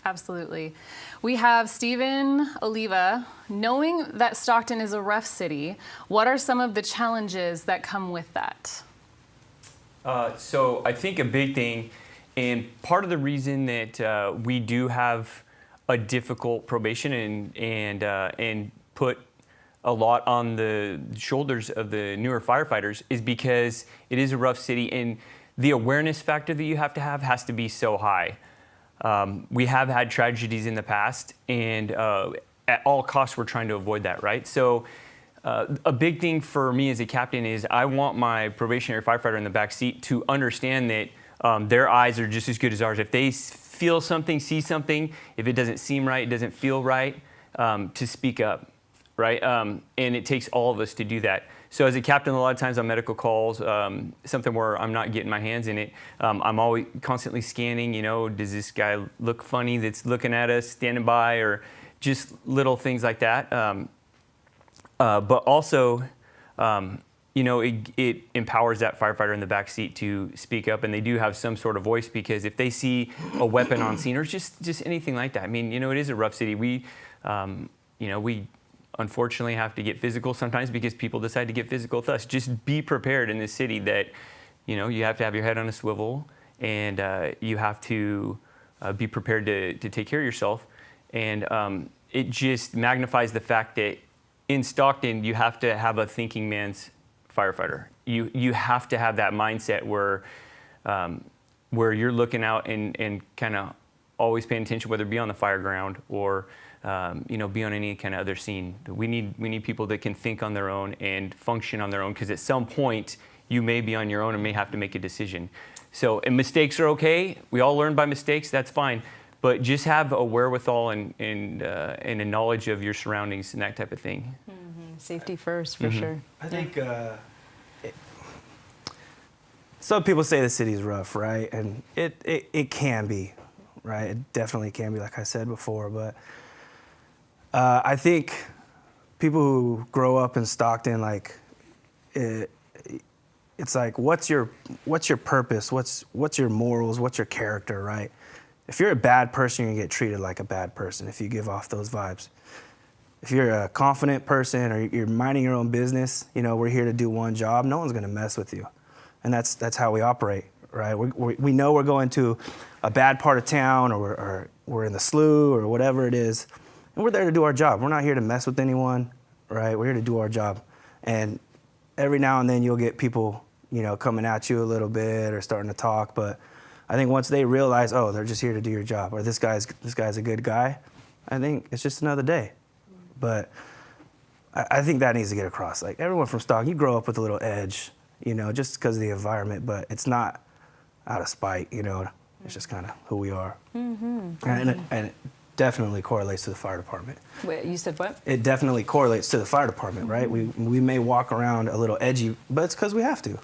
Absolutely. We have Stephen Oliva. Knowing that Stockton is a rough city, what are some of the challenges that come with that? So I think a big thing, and part of the reason that we do have a difficult probation and put a lot on the shoulders of the newer firefighters, is because it is a rough city, and the awareness factor that you have to have has to be so high. We have had tragedies in the past, and at all costs, we're trying to avoid that, right? So a big thing for me as a captain is I want my probationary firefighter in the back seat to understand that their eyes are just as good as ours. If they feel something, see something, if it doesn't seem right, it doesn't feel right, to speak up, right? And it takes all of us to do that. So as a captain, a lot of times on medical calls, something where I'm not getting my hands in it, I'm always constantly scanning, you know, does this guy look funny that's looking at us, standing by, or just little things like that. But also, you know, it empowers that firefighter in the back seat to speak up, and they do have some sort of voice, because if they see a weapon on scene or just anything like that, I mean, you know, it is a rough city. We unfortunately have to get physical sometimes because people decide to get physical with us. Just be prepared in this city that, you know, you have to have your head on a swivel, and you have to be prepared to take care of yourself. And it just magnifies the fact that in Stockton, you have to have a thinking man's firefighter. You have to have that mindset where you're looking out and kind of always paying attention, whether it be on the fire ground or you know, be on any kind of other scene. We need people that can think on their own and function on their own, because at some point you may be on your own and may have to make a decision. So, and mistakes are okay. We all learn by mistakes. That's fine. But just have a wherewithal and a knowledge of your surroundings and that type of thing. Safety first, for sure. I think some people say the city's rough, right? And it can be, right? It definitely can be, like I said before. But I think people who grow up in Stockton, like, it's like, what's your purpose? What's your morals? What's your character, right? If you're a bad person, you're gonna get treated like a bad person if you give off those vibes. If you're a confident person or you're minding your own business, you know, we're here to do one job, no one's gonna mess with you. And that's how we operate, right? We know we're going to a bad part of town, or we're in the slough or whatever it is, and we're there to do our job. We're not here to mess with anyone, right? We're here to do our job. And every now and then you'll get people, you know, coming at you a little bit or starting to talk, but I think once they realize, oh, they're just here to do your job, or this guy's a good guy, I think it's just another day. But I think that needs to get across. Like, everyone from Stockton, you grow up with a little edge, you know, just because of the environment, but it's not out of spite, you know. It's just kind of who we are. And it definitely correlates to the fire department. Wait, you said what? It definitely correlates to the fire department, right? We may walk around a little edgy, but it's because we have to.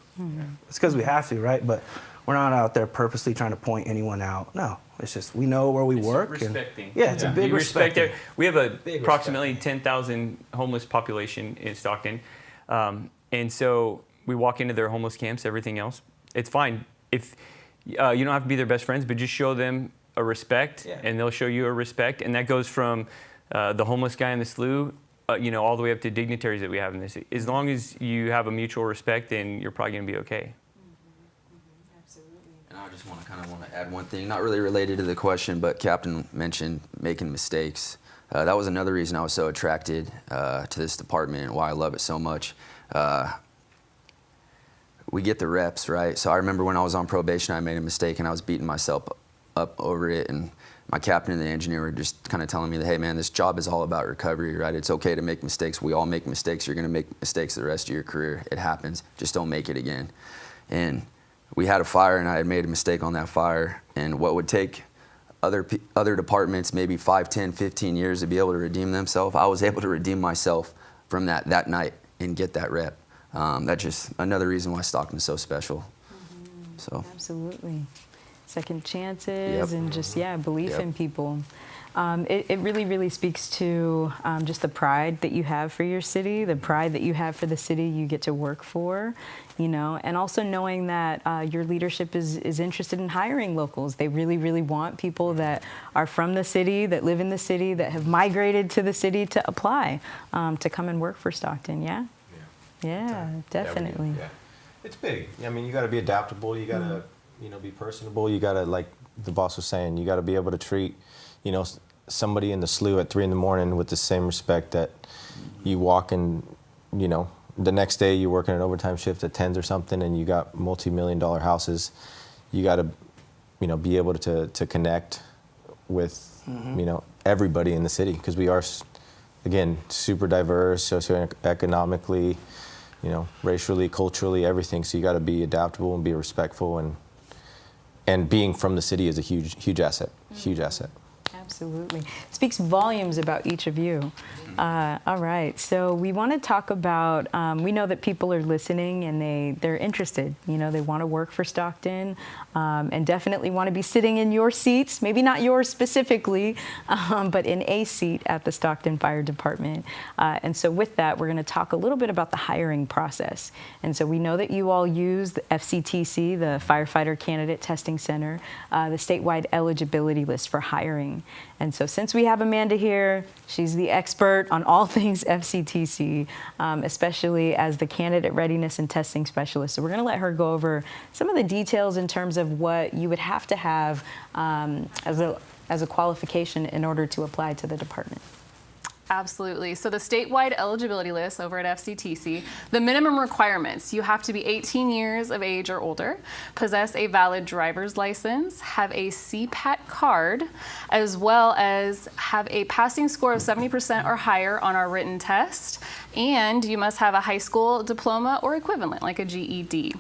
It's because we have to, right? But we're not out there purposely trying to point anyone out. No, it's just we know where we work. Respecting. It's a big respect. We have approximately 10,000 homeless population in Stockton, and so we walk into their homeless camps. Everything else, it's fine. If you don't have to be their best friends, but just show them a respect, and they'll show you a respect, and that goes from the homeless guy in the slough, you know, all the way up to dignitaries that we have in this city. As long as you have a mutual respect, then you're probably going to be okay. And I just want to add one thing, not really related to the question, but Captain mentioned making mistakes. That was another reason I was so attracted to this department and why I love it so much. We get the reps, right? So I remember when I was on probation, I made a mistake and I was beating myself up over it, and my captain and the engineer were just kind of telling me that, hey man, this job is all about recovery, right? It's okay to make mistakes. We all make mistakes. You're going to make mistakes the rest of your career. It happens. Just don't make it again. And we had a fire, and I had made a mistake on that fire, and what would take other departments maybe 5, 10, 15 years to be able to redeem themselves, I was able to redeem myself from that night and get that rep. That's just another reason why Stockton is so special. So Absolutely. Second chances and just, belief Yep. in people. It really, really speaks to just the pride that you have for your city, the pride that you have for the city you get to work for, you know, and also knowing that your leadership is interested in hiring locals. They really, really want people that are from the city, that live in the city, that have migrated to the city to apply to come and work for Stockton. Yeah, definitely. Yeah. It's big. I mean, you got to be adaptable. You got to, you know, be personable. You got to, like the boss was saying, you got to be able to treat, you know, somebody in the SLU at 3 a.m. with the same respect that you walk in, you know, the next day you're working an overtime shift at 10s or something and you got multi-million-dollar houses. You got to, you know, be able to connect with, you know, everybody in the city because we are, again, super diverse, socioeconomically, you know, racially, culturally, everything. So you got to be adaptable and be respectful, and being from the city is a huge asset. Huge asset. Absolutely. Speaks volumes about each of you. All right. So we want to talk about, we know that people are listening and they're interested. You know, they want to work for Stockton and definitely want to be sitting in your seats, maybe not yours specifically, but in a seat at the Stockton Fire Department. And so with that, we're going to talk a little bit about the hiring process. And so we know that you all use the FCTC, the Firefighter Candidate Testing Center, the statewide eligibility list for hiring. And so since we have Amanda here, she's the expert on all things FCTC, especially as the candidate readiness and testing specialist. So we're going to let her go over some of the details in terms of what you would have to have as a qualification in order to apply to the department. Absolutely. So the statewide eligibility list over at FCTC, the minimum requirements: you have to be 18 years of age or older, possess a valid driver's license, have a CPAT card, as well as have a passing score of 70% or higher on our written test, and you must have a high school diploma or equivalent, like a GED.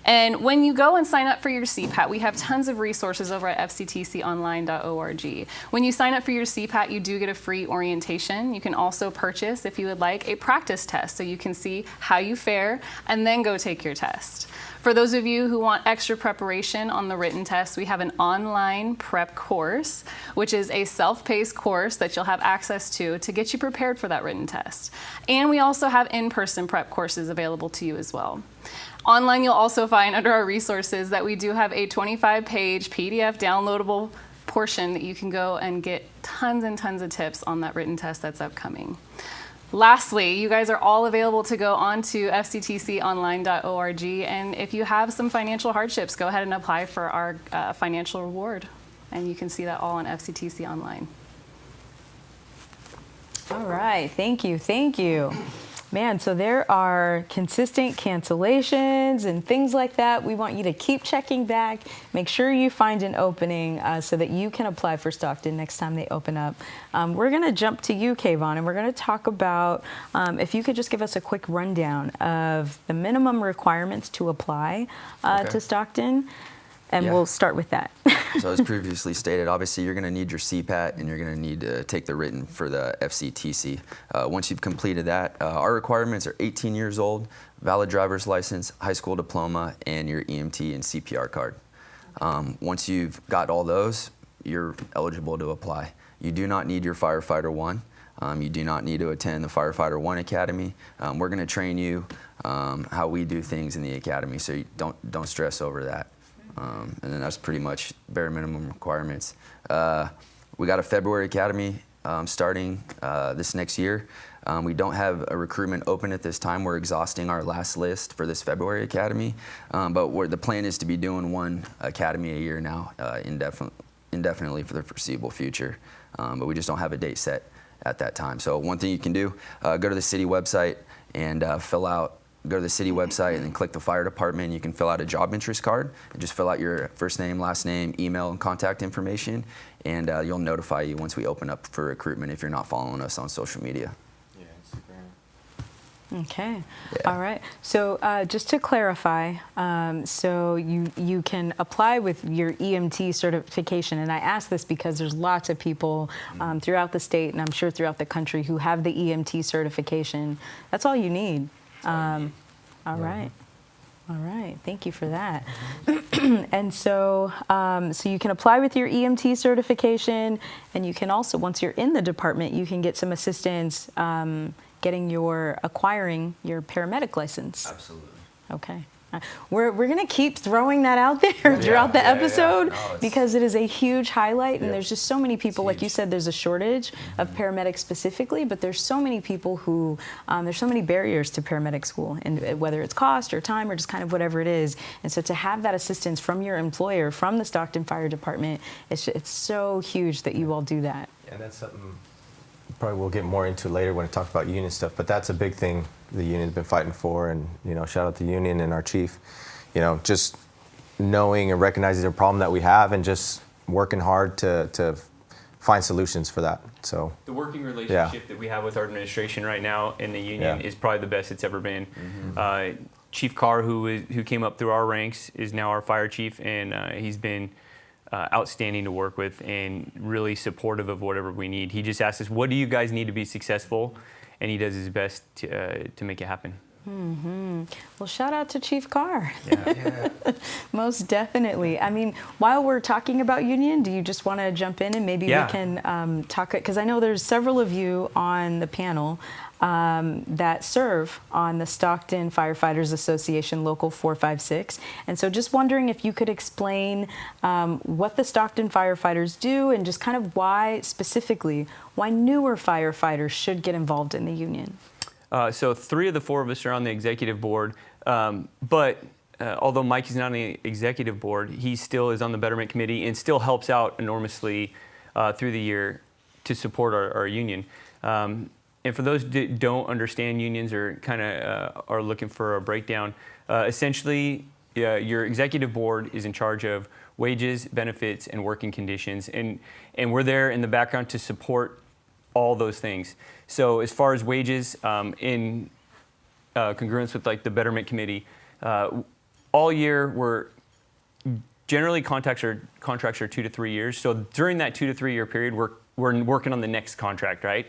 And when you go and sign up for your CPAT, we have tons of resources over at fctconline.org. When you sign up for your CPAT, you do get a free orientation. You can also purchase, if you would like, a practice test so you can see how you fare and then go take your test. For those of you who want extra preparation on the written test, we have an online prep course, which is a self-paced course that you'll have access to get you prepared for that written test. And we also have in-person prep courses available to you as well. Online, you'll also find under our resources that we do have a 25-page PDF downloadable portion that you can go and get tons and tons of tips on that written test that's upcoming. Lastly, you guys are all available to go onto fctconline.org, and if you have some financial hardships, go ahead and apply for our financial reward, and you can see that all on FCTC Online. All right, thank you. Man, so there are consistent cancellations and things like that. We want you to keep checking back. Make sure you find an opening so that you can apply for Stockton next time they open up. We're going to jump to you, Kayvon, and we're going to talk about if you could just give us a quick rundown of the minimum requirements to apply to Stockton. And we'll start with that. So as previously stated, obviously you're going to need your CPAT and you're going to need to take the written for the FCTC. Once you've completed that, our requirements are 18 years old, valid driver's license, high school diploma, and your EMT and CPR card. Once you've got all those, you're eligible to apply. You do not need your Firefighter 1. You do not need to attend the Firefighter 1 Academy. We're going to train you how we do things in the academy, so you don't stress over that. And then that's pretty much bare minimum requirements. We got a February Academy starting this next year. We don't have a recruitment open at this time. We're exhausting our last list for this February Academy. But the plan is to be doing one Academy a year now, indefinitely for the foreseeable future. But we just don't have a date set at that time. So one thing you can do, go to the city website and go to the city website and then click the fire department. You can fill out a job interest card and just fill out your first name, last name, email, and contact information, and you'll notify you once we open up for recruitment if you're not following us on social media. Yeah, Instagram. Okay. All right. So just to clarify, so you can apply with your EMT certification, and I ask this because there's lots of people throughout the state, and I'm sure throughout the country, who have the EMT certification. That's all you need. All right. All right. Thank you for that. And so, so you can apply with your EMT certification, and you can also, once you're in the department, you can get some assistance acquiring your paramedic license. Absolutely. Okay. We're going to keep throwing that out there throughout the episode because it is a huge highlight, and there's just so many people, like you said, there's a shortage of paramedics specifically, but there's so many people who, there's so many barriers to paramedic school, and whether it's cost or time or just kind of whatever it is. And so to have that assistance from your employer, from the Stockton Fire Department, it's so huge that you all do that. And that's something probably we'll get more into later when we talk about union stuff, but that's a big thing the union's been fighting for, and shout out to the union and our chief, just knowing and recognizing the problem that we have and just working hard to find solutions for that. So the working relationship that we have with our administration right now in the union is probably the best it's ever been. Chief Carr, who came up through our ranks, is now our fire chief, and he's been outstanding to work with and really supportive of whatever we need. He just asks us, what do you guys need to be successful? And he does his best to make it happen. Well, shout out to Chief Carr. Most definitely. I mean, while we're talking about union, do you just want to jump in and maybe we can talk, because I know there's several of you on the panel that serve on the Stockton Firefighters Association Local 456. And so just wondering if you could explain what the Stockton firefighters do and just kind of why newer firefighters should get involved in the union. So 3 of the 4 of us are on the executive board, but although Mike is not on the executive board, he still is on the Betterment Committee and still helps out enormously through the year to support our union. And for those that don't understand unions or kind of are looking for a breakdown, essentially your executive board is in charge of wages, benefits, and working conditions. And we're there in the background to support all those things. So as far as wages, in congruence with like the Betterment Committee, all year generally contracts are 2 to 3 years. So during that 2 to 3 year period, we're working on the next contract, right?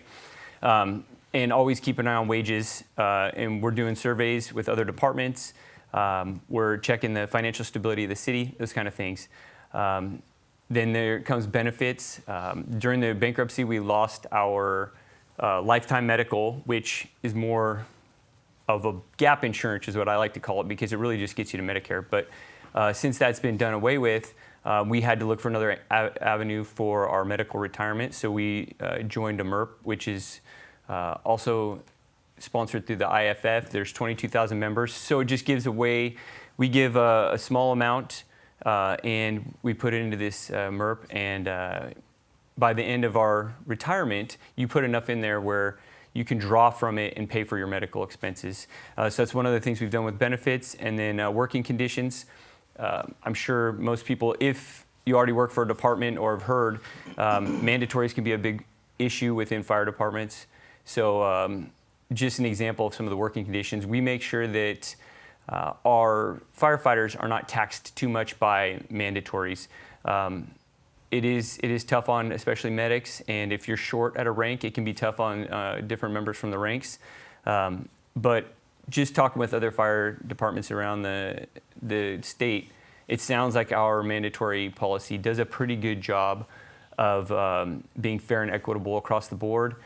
And always keep an eye on wages, and we're doing surveys with other departments. We're checking the financial stability of the city, those kind of things. Then there comes benefits. During the bankruptcy, we lost our lifetime medical, which is more of a gap insurance is what I like to call it, because it really just gets you to Medicare. But since that's been done away with, we had to look for another avenue for our medical retirement. So we joined a MERP, which is also sponsored through the IFF. There's 22,000 members. So it just gives away, we give a small amount and we put it into this MERP. And by the end of our retirement, you put enough in there where you can draw from it and pay for your medical expenses. So that's one of the things we've done with benefits. And then working conditions. I'm sure most people, if you already work for a department or have heard, mandatories can be a big issue within fire departments. So just an example of some of the working conditions, we make sure that our firefighters are not taxed too much by mandatories. It is tough on especially medics, and if you're short at a rank, it can be tough on different members from the ranks. But just talking with other fire departments around the state, it sounds like our mandatory policy does a pretty good job of being fair and equitable across the board.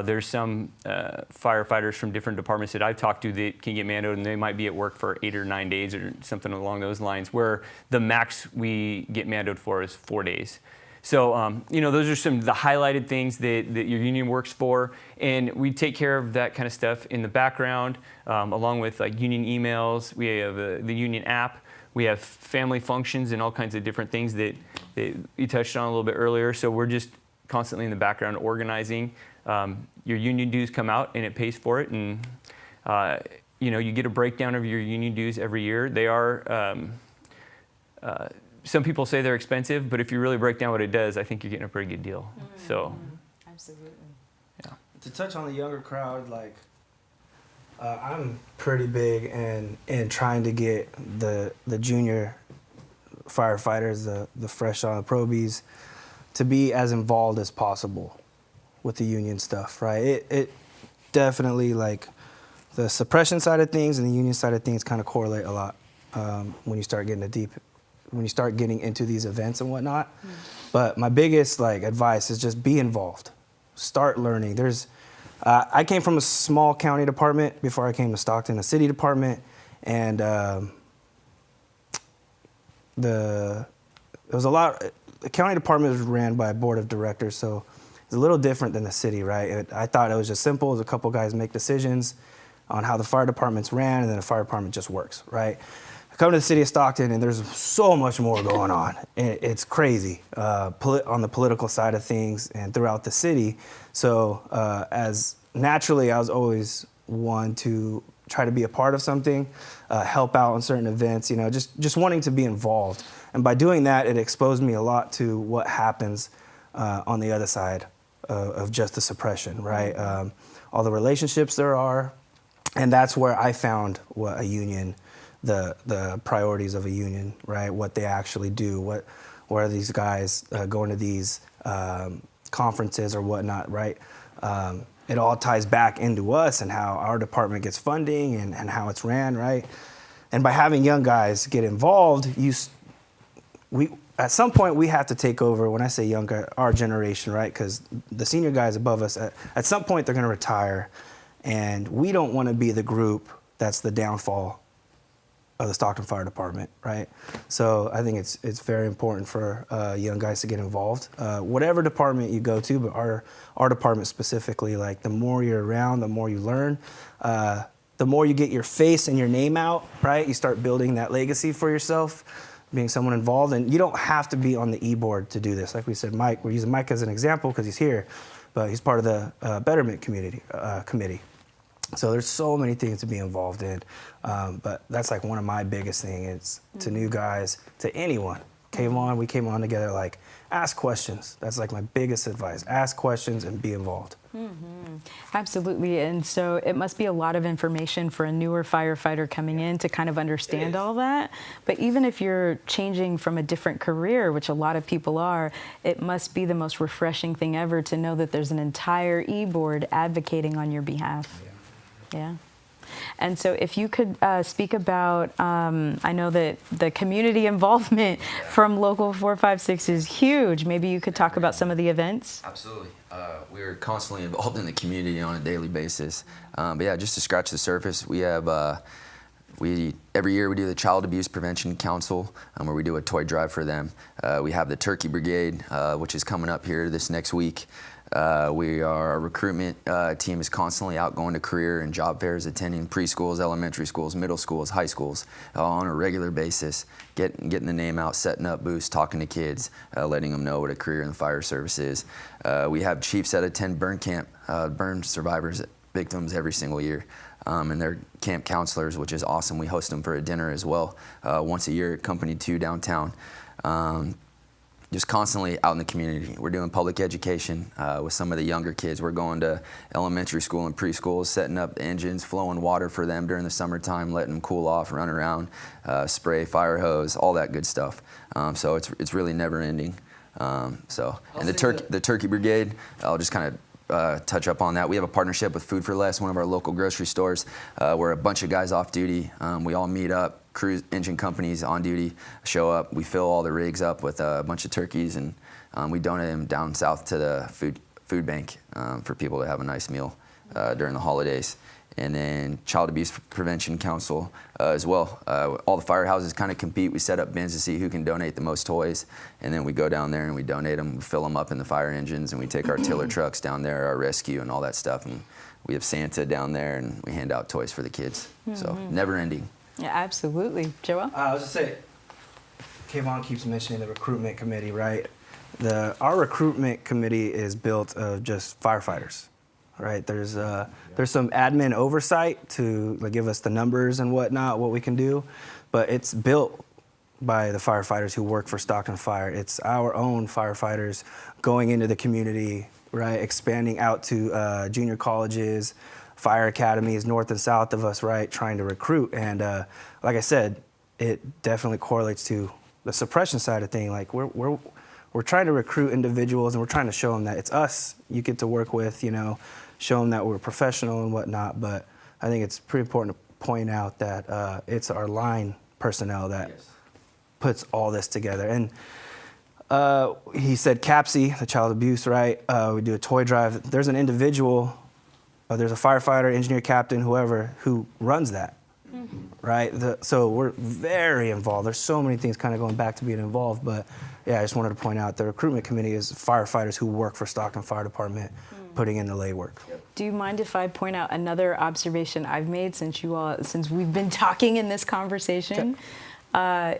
There's some firefighters from different departments that I've talked to that can get mandated, and they might be at work for 8 or 9 days or something along those lines, where the max we get mandated for is 4 days. So, those are some of the highlighted things that your union works for, and we take care of that kind of stuff in the background, along with like union emails. We have the union app. We have family functions and all kinds of different things that you touched on a little bit earlier. So we're just constantly in the background organizing. Your union dues come out and it pays for it, and you get a breakdown of your union dues every year. They are some people say they're expensive, but if you really break down what it does, I think you're getting a pretty good deal. So absolutely. To touch on the younger crowd, like I'm pretty big in trying to get the junior firefighters, the fresh on the probies, to be as involved as possible with the union stuff, right? It definitely, like, the suppression side of things and the union side of things kind of correlate a lot when you start getting into these events and whatnot. But my biggest advice is just be involved. Start learning. I came from a small county department before I came to Stockton, a city department, and there was a lot. The county department was ran by a board of directors, so it's a little different than the city, right? I thought it was just simple. It was a couple guys make decisions on how the fire departments ran, and then the fire department just works, right? I come to the city of Stockton, and there's so much more going on. It's crazy on the political side of things and throughout the city. So as naturally, I was always one to try to be a part of something, help out on certain events, just wanting to be involved. And by doing that, it exposed me a lot to what happens on the other side of just the suppression, right? All the relationships there are, and that's where I found what a union, the priorities of a union, right? What they actually do, what are these guys going to these conferences or whatnot, right? It all ties back into us and how our department gets funding and how it's ran, right? And by having young guys get involved, at some point we have to take over. When I say young guy, our generation, right? Because the senior guys above us, at some point they're going to retire, and we don't want to be the group that's the downfall of the Stockton Fire Department, right? So I think it's very important for young guys to get involved. Whatever department you go to, but our department specifically, like, the more you're around, the more you learn, the more you get your face and your name out, right? You start building that legacy for yourself, being someone involved, and you don't have to be on the e-board to do this. Like we said, Mike, we're using Mike as an example because he's here, but he's part of the Betterment committee. So there's so many things to be involved in, but that's like one of my biggest things to new guys, to anyone. We came on together, like, ask questions. That's like my biggest advice. Ask questions and be involved. Absolutely, and so it must be a lot of information for a newer firefighter coming in to kind of understand all that. But even if you're changing from a different career, which a lot of people are, it must be the most refreshing thing ever to know that there's an entire e-board advocating on your behalf. Yeah. And so if you could speak about, I know that the community involvement from Local 456 is huge. Maybe you could talk about some of the events. Absolutely. We're constantly involved in the community on a daily basis. But yeah, just to scratch the surface, we have, every year we do the Child Abuse Prevention Council, where we do a toy drive for them. We have the Turkey Brigade, which is coming up here this next week. Our recruitment team is constantly out going to career and job fairs, attending preschools, elementary schools, middle schools, high schools on a regular basis, getting the name out, setting up booths, talking to kids, letting them know what a career in the fire service is. We have chiefs that attend burn camp, burn survivors, victims every single year. And they're camp counselors, which is awesome. We host them for a dinner as well, once a year at Company 2 downtown. Just constantly out in the community. We're doing public education with some of the younger kids. We're going to elementary school and preschools, setting up engines, flowing water for them during the summertime, letting them cool off, run around, spray fire hose, all that good stuff. So it's really never ending. And the Turkey Brigade, I'll just kind of touch up on that. We have a partnership with Food for Less, one of our local grocery stores. We're a bunch of guys off duty. We all meet up. Cruise engine companies on duty show up. We fill all the rigs up with a bunch of turkeys, and we donate them down south to the food bank for people to have a nice meal during the holidays. And then Child Abuse Prevention Council as well. All the firehouses kind of compete. We set up bins to see who can donate the most toys, and then we go down there and we donate them, we fill them up in the fire engines, and we take our tiller trucks down there, our rescue and all that stuff, and we have Santa down there, and we hand out toys for the kids. So never ending. Yeah, absolutely. Joel? I was just saying, Kayvon keeps mentioning the recruitment committee, right? Our recruitment committee is built of just firefighters, right? There's some admin oversight to give us the numbers and whatnot, what we can do, but it's built by the firefighters who work for Stockton Fire. It's our own firefighters going into the community, right? Expanding out to junior colleges, fire academies north and south of us, right, trying to recruit. And like I said, it definitely correlates to the suppression side of thing. Like we're trying to recruit individuals, and we're trying to show them that it's us you get to work with, you know, show them that we're professional and whatnot. But I think it's pretty important to point out that it's our line personnel that puts all this together. And he said CAPC, the child abuse, right? We do a toy drive. There's an individual, there's a firefighter, engineer, captain, whoever, who runs that, right? So we're very involved. There's so many things kind of going back to being involved, but yeah, I just wanted to point out the recruitment committee is firefighters who work for Stockton Fire Department, putting in the legwork. Do you mind if I point out another observation I've made since we've been talking in this conversation?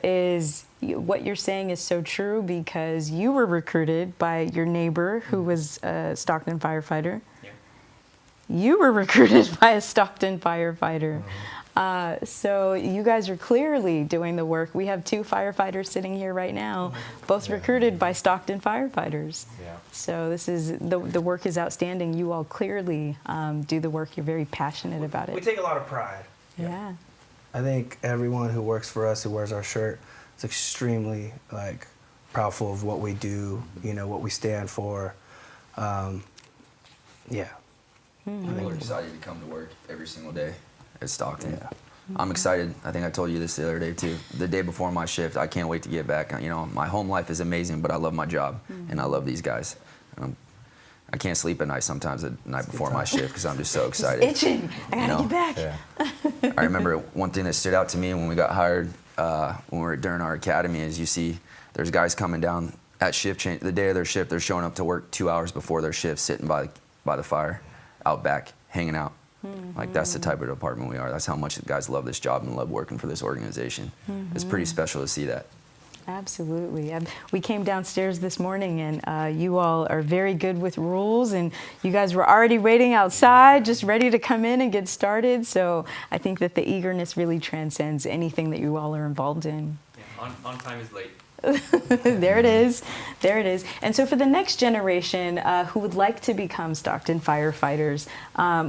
Is what you're saying is so true, because you were recruited by your neighbor who was a Stockton firefighter. Yeah. You were recruited by a Stockton firefighter. So you guys are clearly doing the work. We have 2 firefighters sitting here right now, both recruited by Stockton firefighters. Yeah. So this is the work is outstanding. You all clearly do the work. You're very passionate about it. We take a lot of pride. Yeah. I think everyone who works for us, who wears our shirt, is extremely proudful of what we do, you know, what we stand for. Yeah. People are excited to come to work every single day at Stockton. Yeah. I'm excited. I think I told you this the other day too. The day before my shift, I can't wait to get back. You know, my home life is amazing, but I love my job and I love these guys. I can't sleep at night sometimes the night before my shift because I'm just so excited. It's itching. I gotta get back. Yeah. I remember one thing that stood out to me when we got hired, when we were during our academy, is you see there's guys coming down at shift change the day of their shift. They're showing up to work 2 hours before their shift, sitting by the fire, out back, hanging out. Like that's the type of department we are. That's how much the guys love this job and love working for this organization. It's pretty special to see that. Absolutely. We came downstairs this morning, and you all are very good with rules, and you guys were already waiting outside, just ready to come in and get started. So I think that the eagerness really transcends anything that you all are involved in. Yeah, on time is late. There it is. There it is. And so for the next generation who would like to become Stockton firefighters,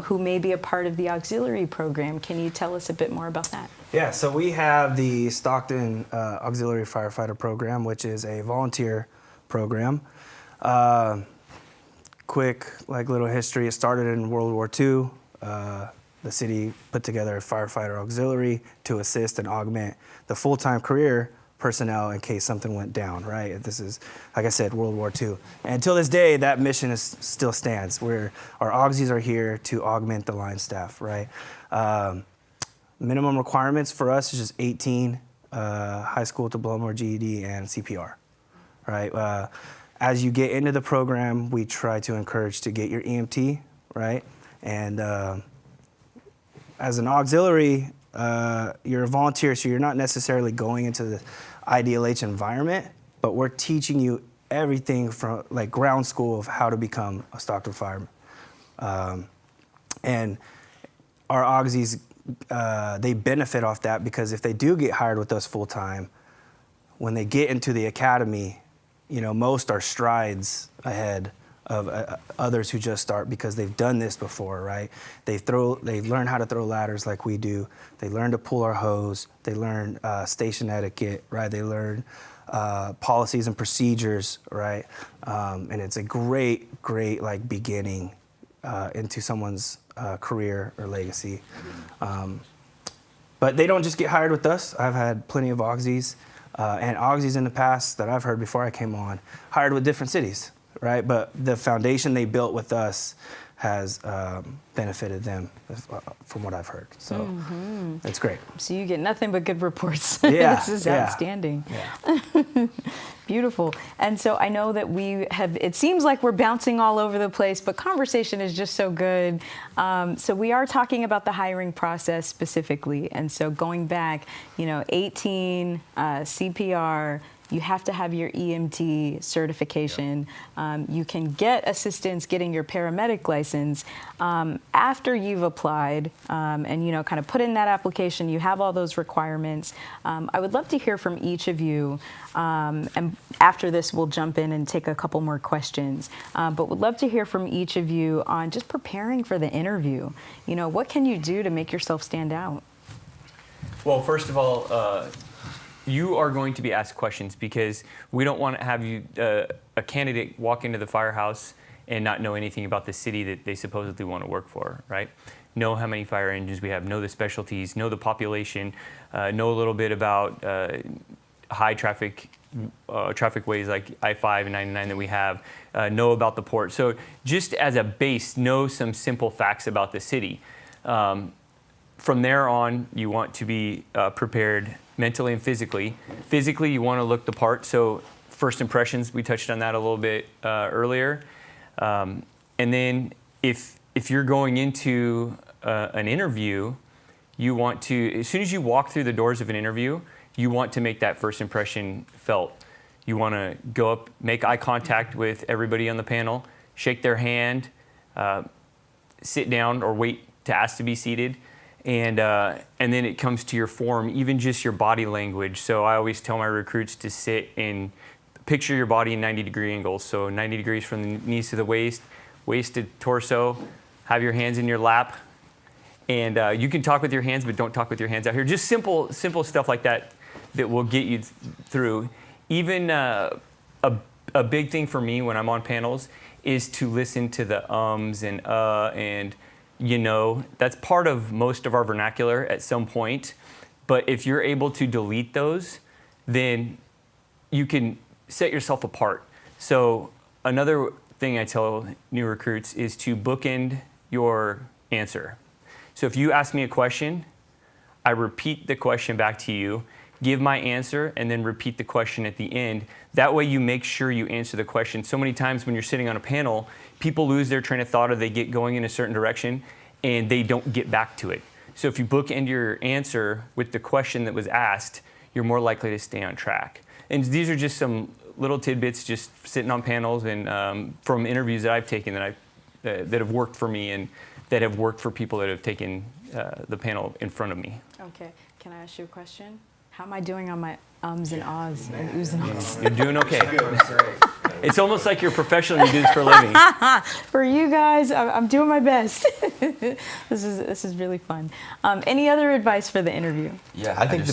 who may be a part of the auxiliary program, can you tell us a bit more about that? Yeah, so we have the Stockton Auxiliary Firefighter Program, which is a volunteer program. Quick, little history. It started in World War II. The city put together a firefighter auxiliary to assist and augment the full-time career personnel in case something went down, right? This is, like I said, World War II. And until this day, that mission still stands, where our auxies are here to augment the line staff, right? Minimum requirements for us is just 18, high school diploma or GED, and CPR, right? As you get into the program, we try to encourage to get your EMT, right? And as an auxiliary, you're a volunteer, so you're not necessarily going into the IDLH environment, but we're teaching you everything from ground school of how to become a Stockton fireman. And our auxies, they benefit off that, because if they do get hired with us full time, when they get into the academy, you know, most are strides ahead of others who just start, because they've done this before, right? They learn how to throw ladders like we do. They learn to pull our hose. They learn station etiquette, right? They learn policies and procedures, right? And it's a great beginning into someone's career or legacy. But they don't just get hired with us. I've had plenty of auxies and auxies in the past that I've heard before I came on, hired with different cities, right? But the foundation they built with us has benefited them, from what I've heard. So it's great. So you get nothing but good reports. Yeah, This is outstanding. Yeah. Beautiful. And so I know that it seems like we're bouncing all over the place, but conversation is just so good. So we are talking about the hiring process specifically. And so going back, 18, CPR, You have to have your EMT certification. You can get assistance getting your paramedic license after you've applied and, you know, kind of put in that application. You have all those requirements. I would love to hear from each of you. And after this, we'll jump in and take a couple more questions. But would love to hear from each of you on just preparing for the interview. You know, what can you do to make yourself stand out? Well, first of all, you are going to be asked questions because we don't want to have you, a candidate walk into the firehouse and not know anything about the city that they supposedly want to work for, right? Know how many fire engines we have, know the specialties, know the population, know a little bit about high traffic ways like I-5 and 99 that we have, know about the port. So just as a base, know some simple facts about the city. From there on, you want to be prepared mentally and physically. Physically, you want to look the part. So first impressions, we touched on that a little bit earlier. And then if you're going into an interview, you want to, as soon as you walk through the doors of an interview, you want to make that first impression felt. You want to go up, make eye contact with everybody on the panel, shake their hand, sit down or wait to ask to be seated. And then it comes to your form, even just your body language. So I always tell my recruits to sit and picture your body in 90-degree angles. So 90 degrees from the knees to the waist, waist to torso, have your hands in your lap. And you can talk with your hands, but don't talk with your hands out here. Just simple stuff like that that will get you through. Even a big thing for me when I'm on panels is to listen to the ums and you know, that's part of most of our vernacular at some point. But if you're able to delete those, then you can set yourself apart. So another thing I tell new recruits is to bookend your answer. So if you ask me a question, I repeat the question back to you, give my answer, and then repeat the question at the end. That way you make sure you answer the question. So many times when you're sitting on a panel, people lose their train of thought or they get going in a certain direction and they don't get back to it. So if you bookend your answer with the question that was asked, you're more likely to stay on track. And these are just some little tidbits just sitting on panels and from interviews that I've taken that have worked for me and that have worked for people that have taken the panel in front of me. Okay, can I ask you a question? How am I doing on my ums and ahs and oohs and ahs? You're doing okay. It's almost like you're professional and you do this for a living. For you guys, I'm doing my best. This is really fun. Any other advice for the interview? Yeah, I think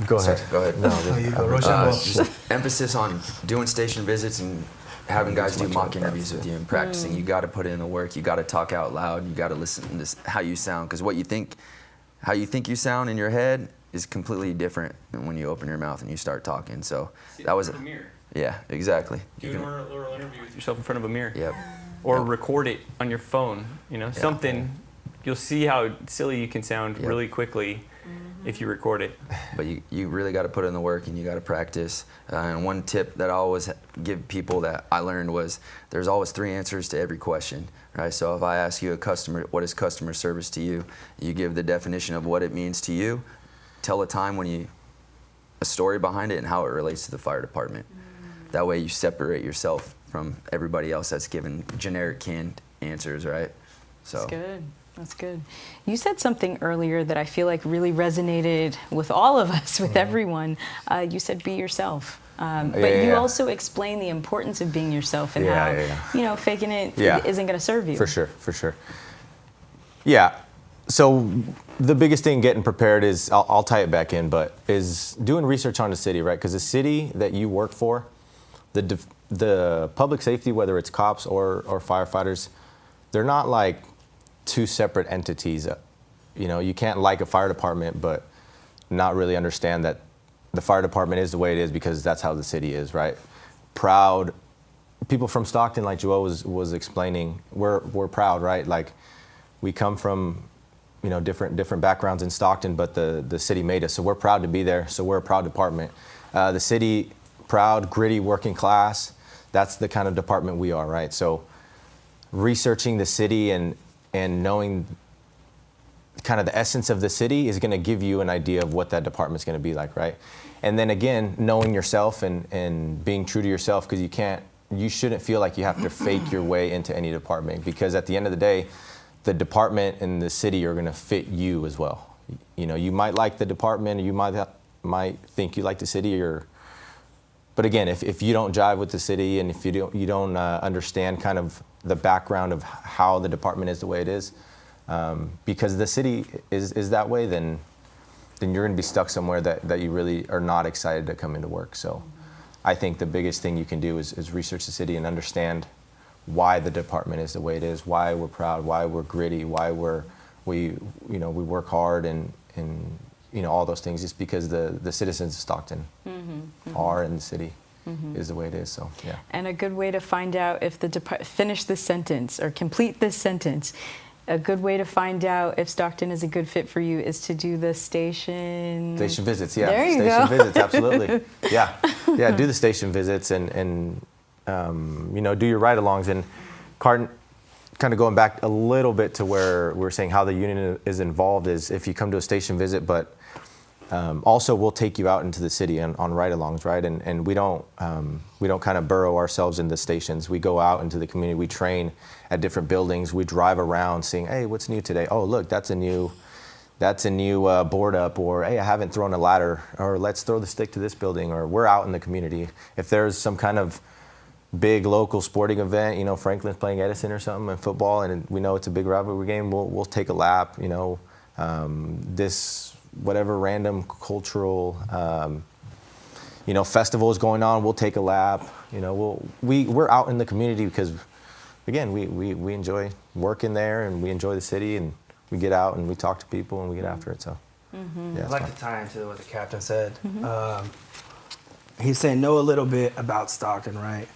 go ahead. Go ahead. No, Just emphasis on doing station visits and having guys do mock interviews with you and practicing. You got to put in the work. You got to talk out loud. You got to listen to how you sound, because how you think you sound in your head is completely different than when you open your mouth and you start talking. So that was a mirror. Yeah, exactly. Do an oral interview with yourself in front of a mirror. Yep. Or record it on your phone. You know, something. You'll see how silly you can sound really quickly if you record it. But you really got to put in the work and you got to practice. And one tip that I always give people that I learned was there's always 3 answers to every question. Right? So if I ask you what is customer service to you, you give the definition of what it means to you. Tell a time when a story behind it and how it relates to the fire department. That way you separate yourself from everybody else that's given generic canned answers, right? So. That's good. That's good. You said something earlier that I feel like really resonated with all of us, with everyone. You said be yourself. But you also explain the importance of being yourself and how, you know, faking it isn't going to serve you. For sure. Yeah. So the biggest thing getting prepared is, I'll tie it back in, but is doing research on the city, right? Because the city that you work for, the public safety, whether it's cops or firefighters, they're not like 2 separate entities. You know, you can't like a fire department, but not really understand that the fire department is the way it is because that's how the city is, right? Proud. People from Stockton, like Joel was explaining, we're proud, right? Like, we come from, you know, different backgrounds in Stockton, but the city made us. So we're proud to be there. So we're a proud department. The city, proud, gritty, working class. That's the kind of department we are, right? So researching the city and knowing kind of the essence of the city is going to give you an idea of what that department's going to be like, right? And then again, knowing yourself and being true to yourself, because you shouldn't feel like you have to fake your way into any department, because at the end of the day, the department and the city are going to fit you as well. You know, you might like the department, or you might think you like the city, but again, if you don't jive with the city, and if you don't understand kind of the background of how the department is the way it is, because the city is that way, then you're going to be stuck somewhere that you really are not excited to come into work. So I think the biggest thing you can do is research the city and understand why the department is the way it is, why we're proud, why we're gritty, why we work hard, and all those things, just because the citizens of Stockton are in the city is the way it is. So yeah. And a good way to find out if finish this sentence or complete this sentence. A good way to find out if Stockton is a good fit for you is to do the station visits. Yeah, there you station go. visits, absolutely. Yeah, do the station visits and do your ride-alongs. And kind of going back a little bit to where we're saying how the union is involved is if you come to a station visit, but also we'll take you out into the city on ride-alongs, right? And we don't kind of burrow ourselves in the stations. We go out into the community. We train at different buildings. We drive around seeing, hey, what's new today? Oh, look, that's a new board up, or hey, I haven't thrown a ladder, or let's throw the stick to this building, or we're out in the community. If there's some kind of big local sporting event, Franklin's playing Edison or something in football, and we know it's a big rivalry game, we'll take a lap, this whatever random cultural, festival is going on, we'll take a lap, we're out in the community because, again, we enjoy working there, and we enjoy the city, and we get out and we talk to people and we get after it. So yeah, I'd like to tie into what the captain said. He's saying know a little bit about Stockton, right?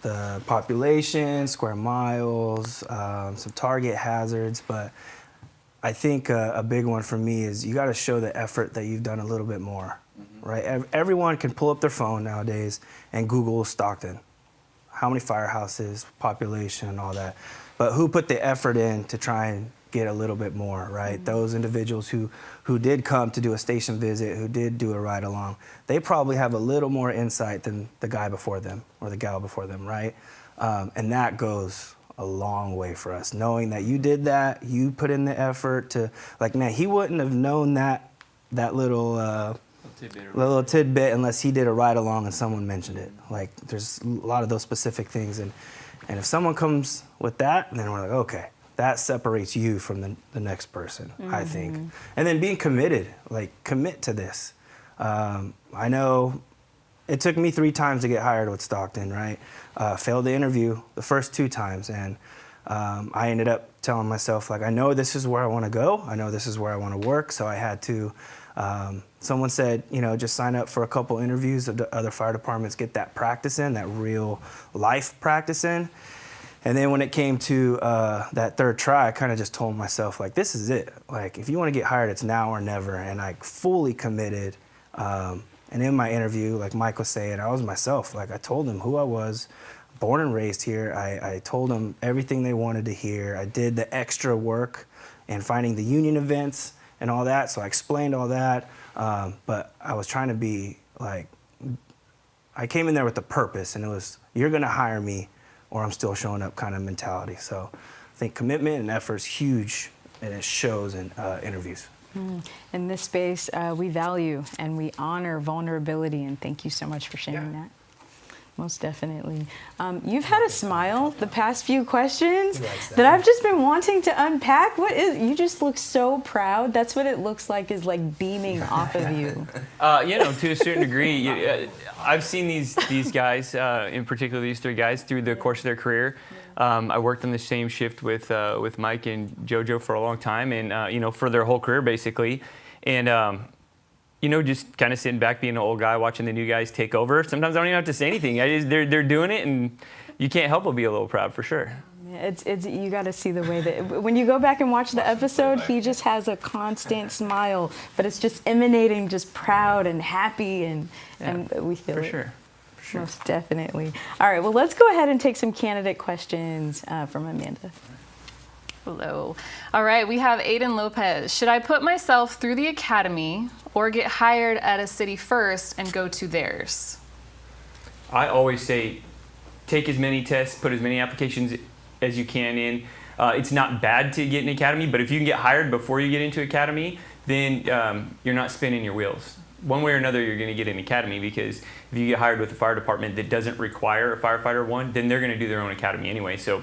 The population, square miles, some target hazards, but I think a big one for me is you got to show the effort that you've done a little bit more, right? Everyone can pull up their phone nowadays and Google Stockton. How many firehouses, population, and all that. But who put the effort in to try and get a little bit more, right? Those individuals who did come to do a station visit, who did do a ride along, they probably have a little more insight than the guy before them or the gal before them, right? And that goes a long way for us, knowing that you did that, you put in the effort to, like, man, he wouldn't have known that little tidbit unless he did a ride along and someone mentioned it. Like, there's a lot of those specific things, and if someone comes with that, then we're like, okay, that separates you from the next person, I think. And then being committed, like, commit to this. I know it took me 3 times to get hired with Stockton, right? Failed the interview the first 2 times, and I ended up telling myself, like, I know this is where I want to go. I know this is where I want to work, so I had to. Someone said, just sign up for a couple interviews of the other fire departments, get that practice in, that real life practice in. And then when it came to that 3rd try, I kind of just told myself, like, this is it. Like, if you want to get hired, it's now or never. And I fully committed. And in my interview, like Mike was saying, I was myself. Like, I told them who I was, born and raised here. I told them everything they wanted to hear. I did the extra work in finding the union events and all that. So I explained all that. But I was trying to be like, I came in there with a purpose, and it was, you're going to hire me or I'm still showing up kind of mentality. So I think commitment and effort is huge, and it shows in interviews. In this space, we value and we honor vulnerability, and thank you so much for sharing that. Most definitely. You've had a smile the past few questions that I've just been wanting to unpack. You just look so proud. That's what it looks like, is like beaming off of you. To a certain degree, I've seen these guys, in particular these 3 guys, through the course of their career. I worked on the same shift with Mike and JoJo for a long time, and for their whole career basically, and just kind of sitting back, being an old guy, watching the new guys take over. Sometimes I don't even have to say anything. They're doing it, and you can't help but be a little proud, for sure. It's you got to see the way that when you go back and watch the episode, he just has a constant smile, but it's just emanating, just proud and happy, and we feel it. For sure. Most definitely. All right, well, let's go ahead and take some candidate questions from Amanda. flow. All right, we have Aiden Lopez. Should I put myself through the academy or get hired at a city first and go to theirs? I always say take as many tests, put as many applications as you can in. It's not bad to get an academy, but if you can get hired before you get into academy, then you're not spinning your wheels. One way or another, you're going to get an academy, because if you get hired with a fire department that doesn't require a firefighter one, then they're going to do their own academy anyway. So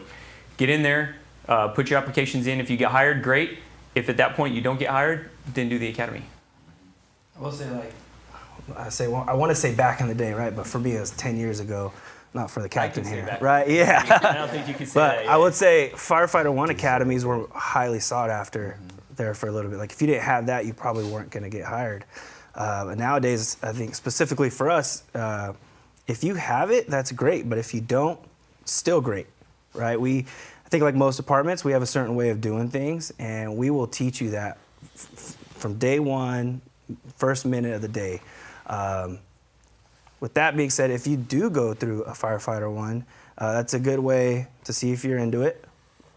get in there, put your applications in. If you get hired, great. If at that point you don't get hired, then do the academy. I will say, I want to say back in the day, right? But for me, it was 10 years ago. Not for the captain here, that. right? Yeah. I don't think you can say but that. Yeah. I would say Firefighter 1 academies were highly sought after there for a little bit. Like if you didn't have that, you probably weren't going to get hired. And nowadays, I think specifically for us, if you have it, that's great. But if you don't, still great, right? I think like most departments, we have a certain way of doing things, and we will teach you that from day one, first minute of the day. With that being said, if you do go through a Firefighter 1, that's a good way to see if you're into it,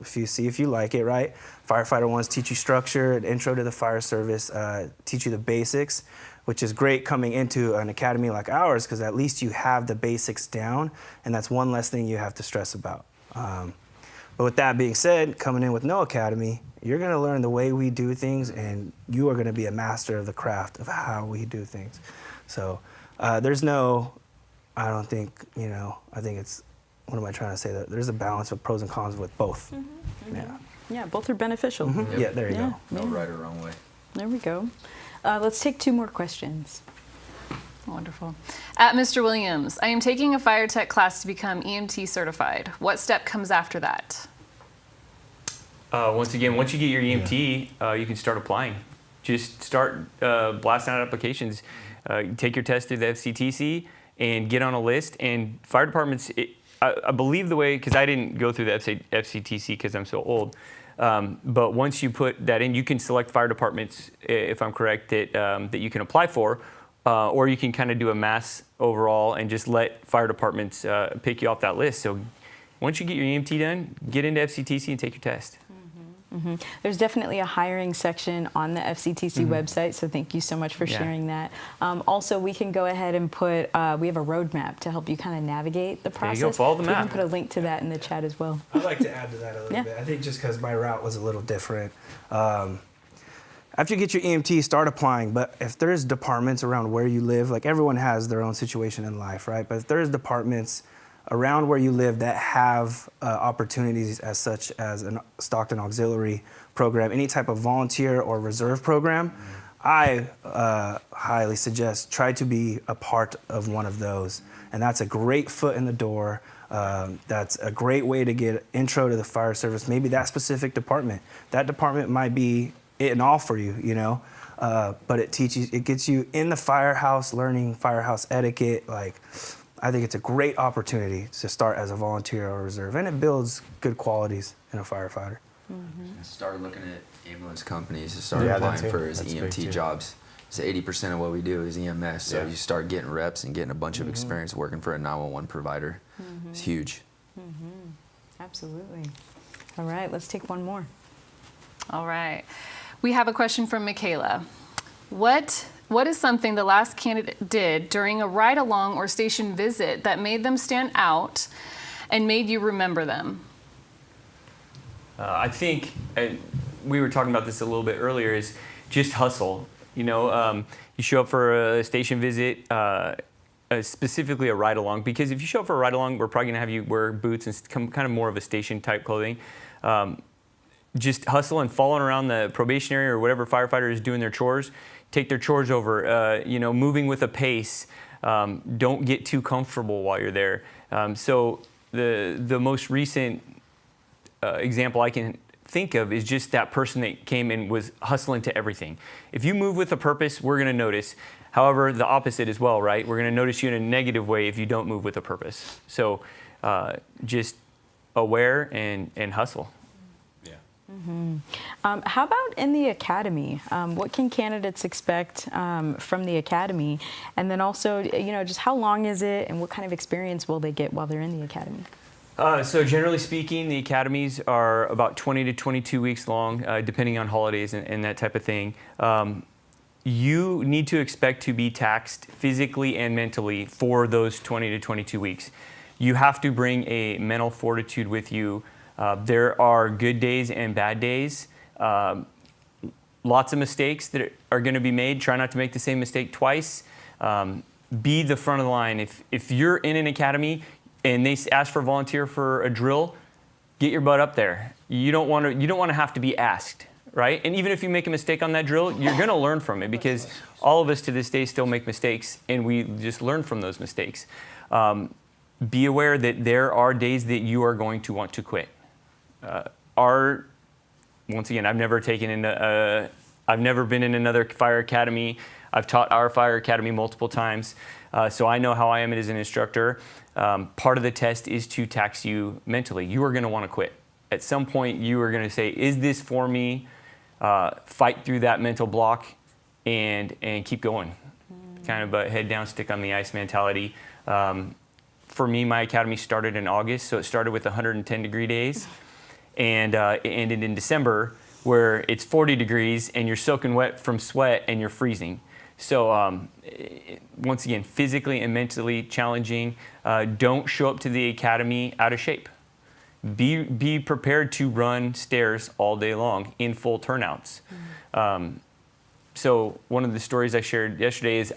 if you like it, right? Firefighter 1s teach you structure, an intro to the fire service, teach you the basics, which is great coming into an academy like ours, because at least you have the basics down, and that's one less thing you have to stress about. But with that being said, coming in with no academy, you're going to learn the way we do things, and you are going to be a master of the craft of how we do things. So there's no, I don't think, I think it's, what am I trying to say? That there's a balance of pros and cons with both. Mm-hmm. Yeah. Yeah, both are beneficial. Mm-hmm. Yep. Yeah, there you go. No right or wrong way. There we go. Let's take 2 more questions. Wonderful. At Mr. Williams, I am taking a fire tech class to become EMT certified. What step comes after that? Once again, once you get your EMT, you can start applying. Just start blasting out applications. Take your test through the FCTC and get on a list. And fire departments, I believe the way, because I didn't go through the FCTC because I'm so old, but once you put that in, you can select fire departments, if I'm correct, that you can apply for, or you can kind of do a mass overall and just let fire departments pick you off that list. So once you get your EMT done, get into FCTC and take your test. Mm-hmm. There's definitely a hiring section on the FCTC website, so thank you so much for sharing that. Also, we can go ahead and put, we have a roadmap to help you kind of navigate the process. There you go, follow the map. We can put a link to that in the chat as well. I'd like to add to that a little bit. I think just because my route was a little different. After you get your EMT, start applying, but if there's departments around where you live, like everyone has their own situation in life, right? But if there's departments around where you live that have opportunities as such as a Stockton auxiliary program, any type of volunteer or reserve program, I highly suggest try to be a part of one of those. And that's a great foot in the door. That's a great way to get intro to the fire service. Maybe that specific department. That department might be it and all for you, but it gets you in the firehouse, learning firehouse etiquette. I think it's a great opportunity to start as a volunteer or reserve, and it builds good qualities in a firefighter. Mm-hmm. Start looking at ambulance companies to start applying for his EMT jobs. So 80% of what we do is EMS, so you start getting reps and getting a bunch of experience working for a 911 provider. It's huge. Absolutely. All right, let's take one more. All right. We have a question from Michaela. What is something the last candidate did during a ride-along or station visit that made them stand out and made you remember them? I think, we were talking about this a little bit earlier, is just hustle. You show up for a station visit, specifically a ride-along, because if you show up for a ride-along, we're probably going to have you wear boots and kind of more of a station-type clothing. Just hustle and following around the probationary or whatever firefighter is doing their chores. Take their chores over, moving with a pace. Don't get too comfortable while you're there. So the most recent example I can think of is just that person that came and was hustling to everything. If you move with a purpose, we're going to notice. However, the opposite as well, right? We're going to notice you in a negative way if you don't move with a purpose. So just aware and hustle. How about in the academy? What can candidates expect from the academy? And then also, just how long is it and what kind of experience will they get while they're in the academy? So generally speaking, the academies are about 20 to 22 weeks long, depending on holidays and that type of thing. You need to expect to be taxed physically and mentally for those 20 to 22 weeks. You have to bring a mental fortitude with you. There are good days and bad days. Lots of mistakes that are going to be made. Try not to make the same mistake twice. Be the front of the line. If you're in an academy and they ask for a volunteer for a drill, get your butt up there. You don't want to have to be asked, right? And even if you make a mistake on that drill, you're going to learn from it, because all of us to this day still make mistakes, and we just learn from those mistakes. Be aware that there are days that you are going to want to quit. Once again, I've never been in another fire academy. I've taught our fire academy multiple times, so I know how I am as an instructor. Part of the test is to tax you mentally. You are going to want to quit. At some point, you are going to say, is this for me? Fight through that mental block and keep going. Kind of a head down, stick on the ice mentality. For me, my academy started in August, so it started with 110-degree days, and it ended in December, where it's 40 degrees and you're soaking wet from sweat and you're freezing. So once again, physically and mentally challenging. Don't show up to the academy out of shape. Be prepared to run stairs all day long in full turnouts. So one of the stories I shared yesterday is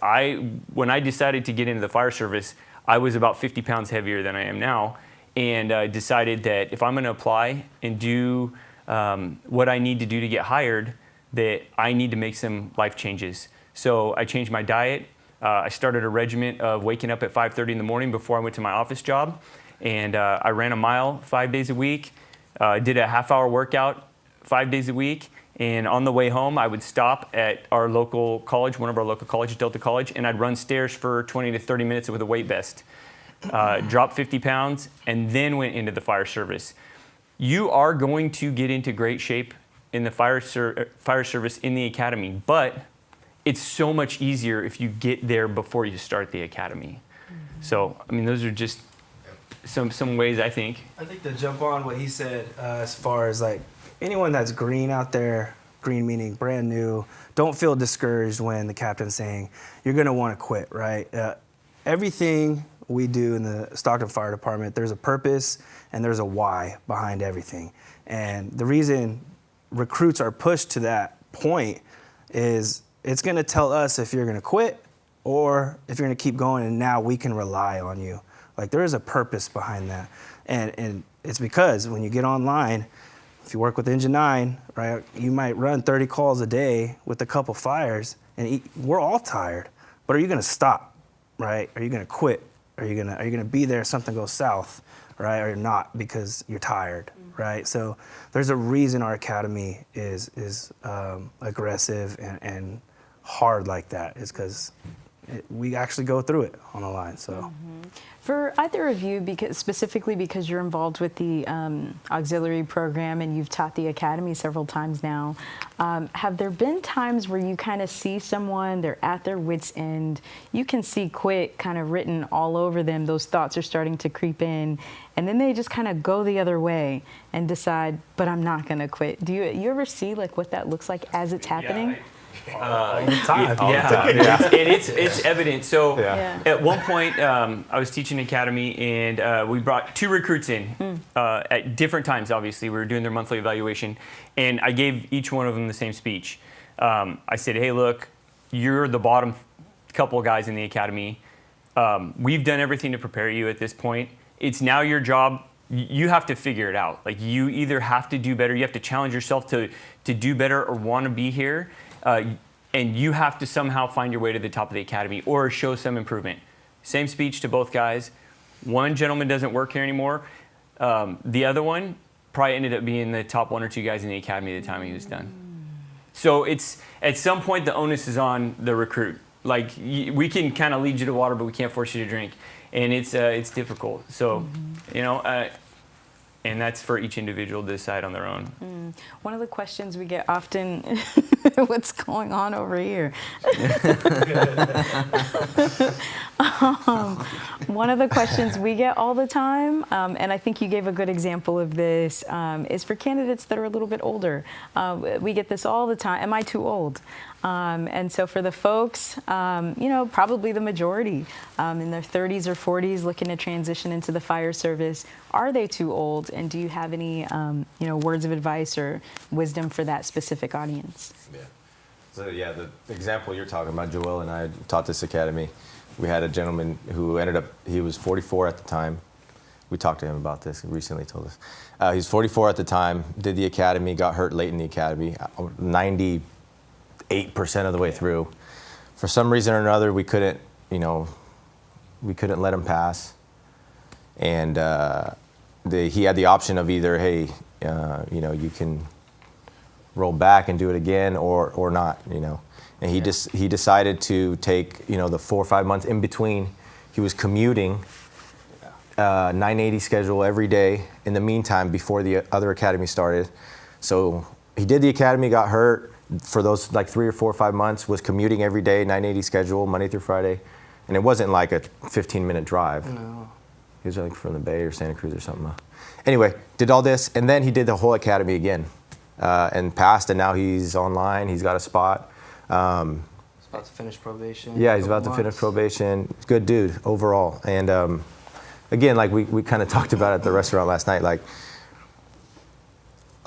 when I decided to get into the fire service, I was about 50 pounds heavier than I am now, and decided that if I'm going to apply and do what I need to do to get hired, that I need to make some life changes. So I changed my diet. I started a regimen of waking up at 5:30 in the morning before I went to my office job, and I ran a mile 5 days a week, did a half-hour workout 5 days a week, and on the way home, I would stop at our local college, one of our local colleges, Delta College, and I'd run stairs for 20 to 30 minutes with a weight vest, dropped 50 pounds, and then went into the fire service. You are going to get into great shape in the fire service in the academy, but it's so much easier if you get there before you start the academy. So, I mean, those are just some ways I think. I think to jump on what he said, as far as like anyone that's green out there, green meaning brand new, don't feel discouraged when the captain's saying you're going to want to quit, right? Everything we do in the Stockton Fire Department, there's a purpose and there's a why behind everything. And the reason recruits are pushed to that point is it's going to tell us if you're going to quit or if you're going to keep going, and now we can rely on you. Like, there is a purpose behind that. And it's because when you get online, if you work with Engine 9, right, you might run 30 calls a day with a couple fires, and we're all tired. But are you going to stop, right? Are you going to quit? Are you going to be there if something goes south, right, or not because you're tired, right? So there's a reason our academy is aggressive and hard like that, is because we actually go through it on the line. So. For either of you, specifically because you're involved with the auxiliary program and you've taught the academy several times now, have there been times where you kind of see someone, they're at their wits' end, you can see quit kind of written all over them, those thoughts are starting to creep in, and then they just kind of go the other way and decide, but I'm not going to quit. Do you ever see like what that looks like as it's happening? All the time. It's evident. So at one point, I was teaching academy, and we brought 2 recruits in at different times. Obviously, we were doing their monthly evaluation, and I gave each one of them the same speech. I said, "Hey, look, you're the bottom couple of guys in the academy. We've done everything to prepare you at this point. It's now your job. You have to figure it out. Like, you either have to do better, you have to challenge yourself to do better or want to be here." And you have to somehow find your way to the top of the academy or show some improvement. Same speech to both guys. One gentleman doesn't work here anymore. The other one probably ended up being the top 1 or 2 guys in the academy at the time he was done. So it's, at some point, the onus is on the recruit. Like, we can kind of lead you to water, but we can't force you to drink. And it's difficult. So, and that's for each individual to decide on their own. One of the questions we get often, what's going on over here? One of the questions we get all the time, and I think you gave a good example of this, is for candidates that are a little bit older. We get this all the time. Am I too old? And so for the folks, probably the majority in their 30s or 40s looking to transition into the fire service, are they too old? And do you have any, words of advice or wisdom for that specific audience? Yeah. So yeah, the example you're talking about, Joel and I taught this academy. We had a gentleman who he was 44 at the time. We talked to him about this. He recently told us. He's 44 at the time, did the academy, got hurt late in the academy, 98% of the way through. For some reason or another, we couldn't let him pass. And he had the option of either, hey, you can roll back and do it again or not, And he decided to take, the 4 or 5 months in between. He was commuting 980 schedule every day in the meantime before the other academy started. So he did the academy, got hurt for those like 3 or 4 or 5 months, was commuting every day, 980 schedule, Monday through Friday. And it wasn't like a 15-minute drive. No. He was like from the Bay or Santa Cruz or something. Anyway, did all this, and then he did the whole academy again. And passed, and now he's online. He's got a spot. He's about to finish probation. Yeah, he's about to finish probation. Good dude overall. And again, like we kind of talked about at the restaurant last night, like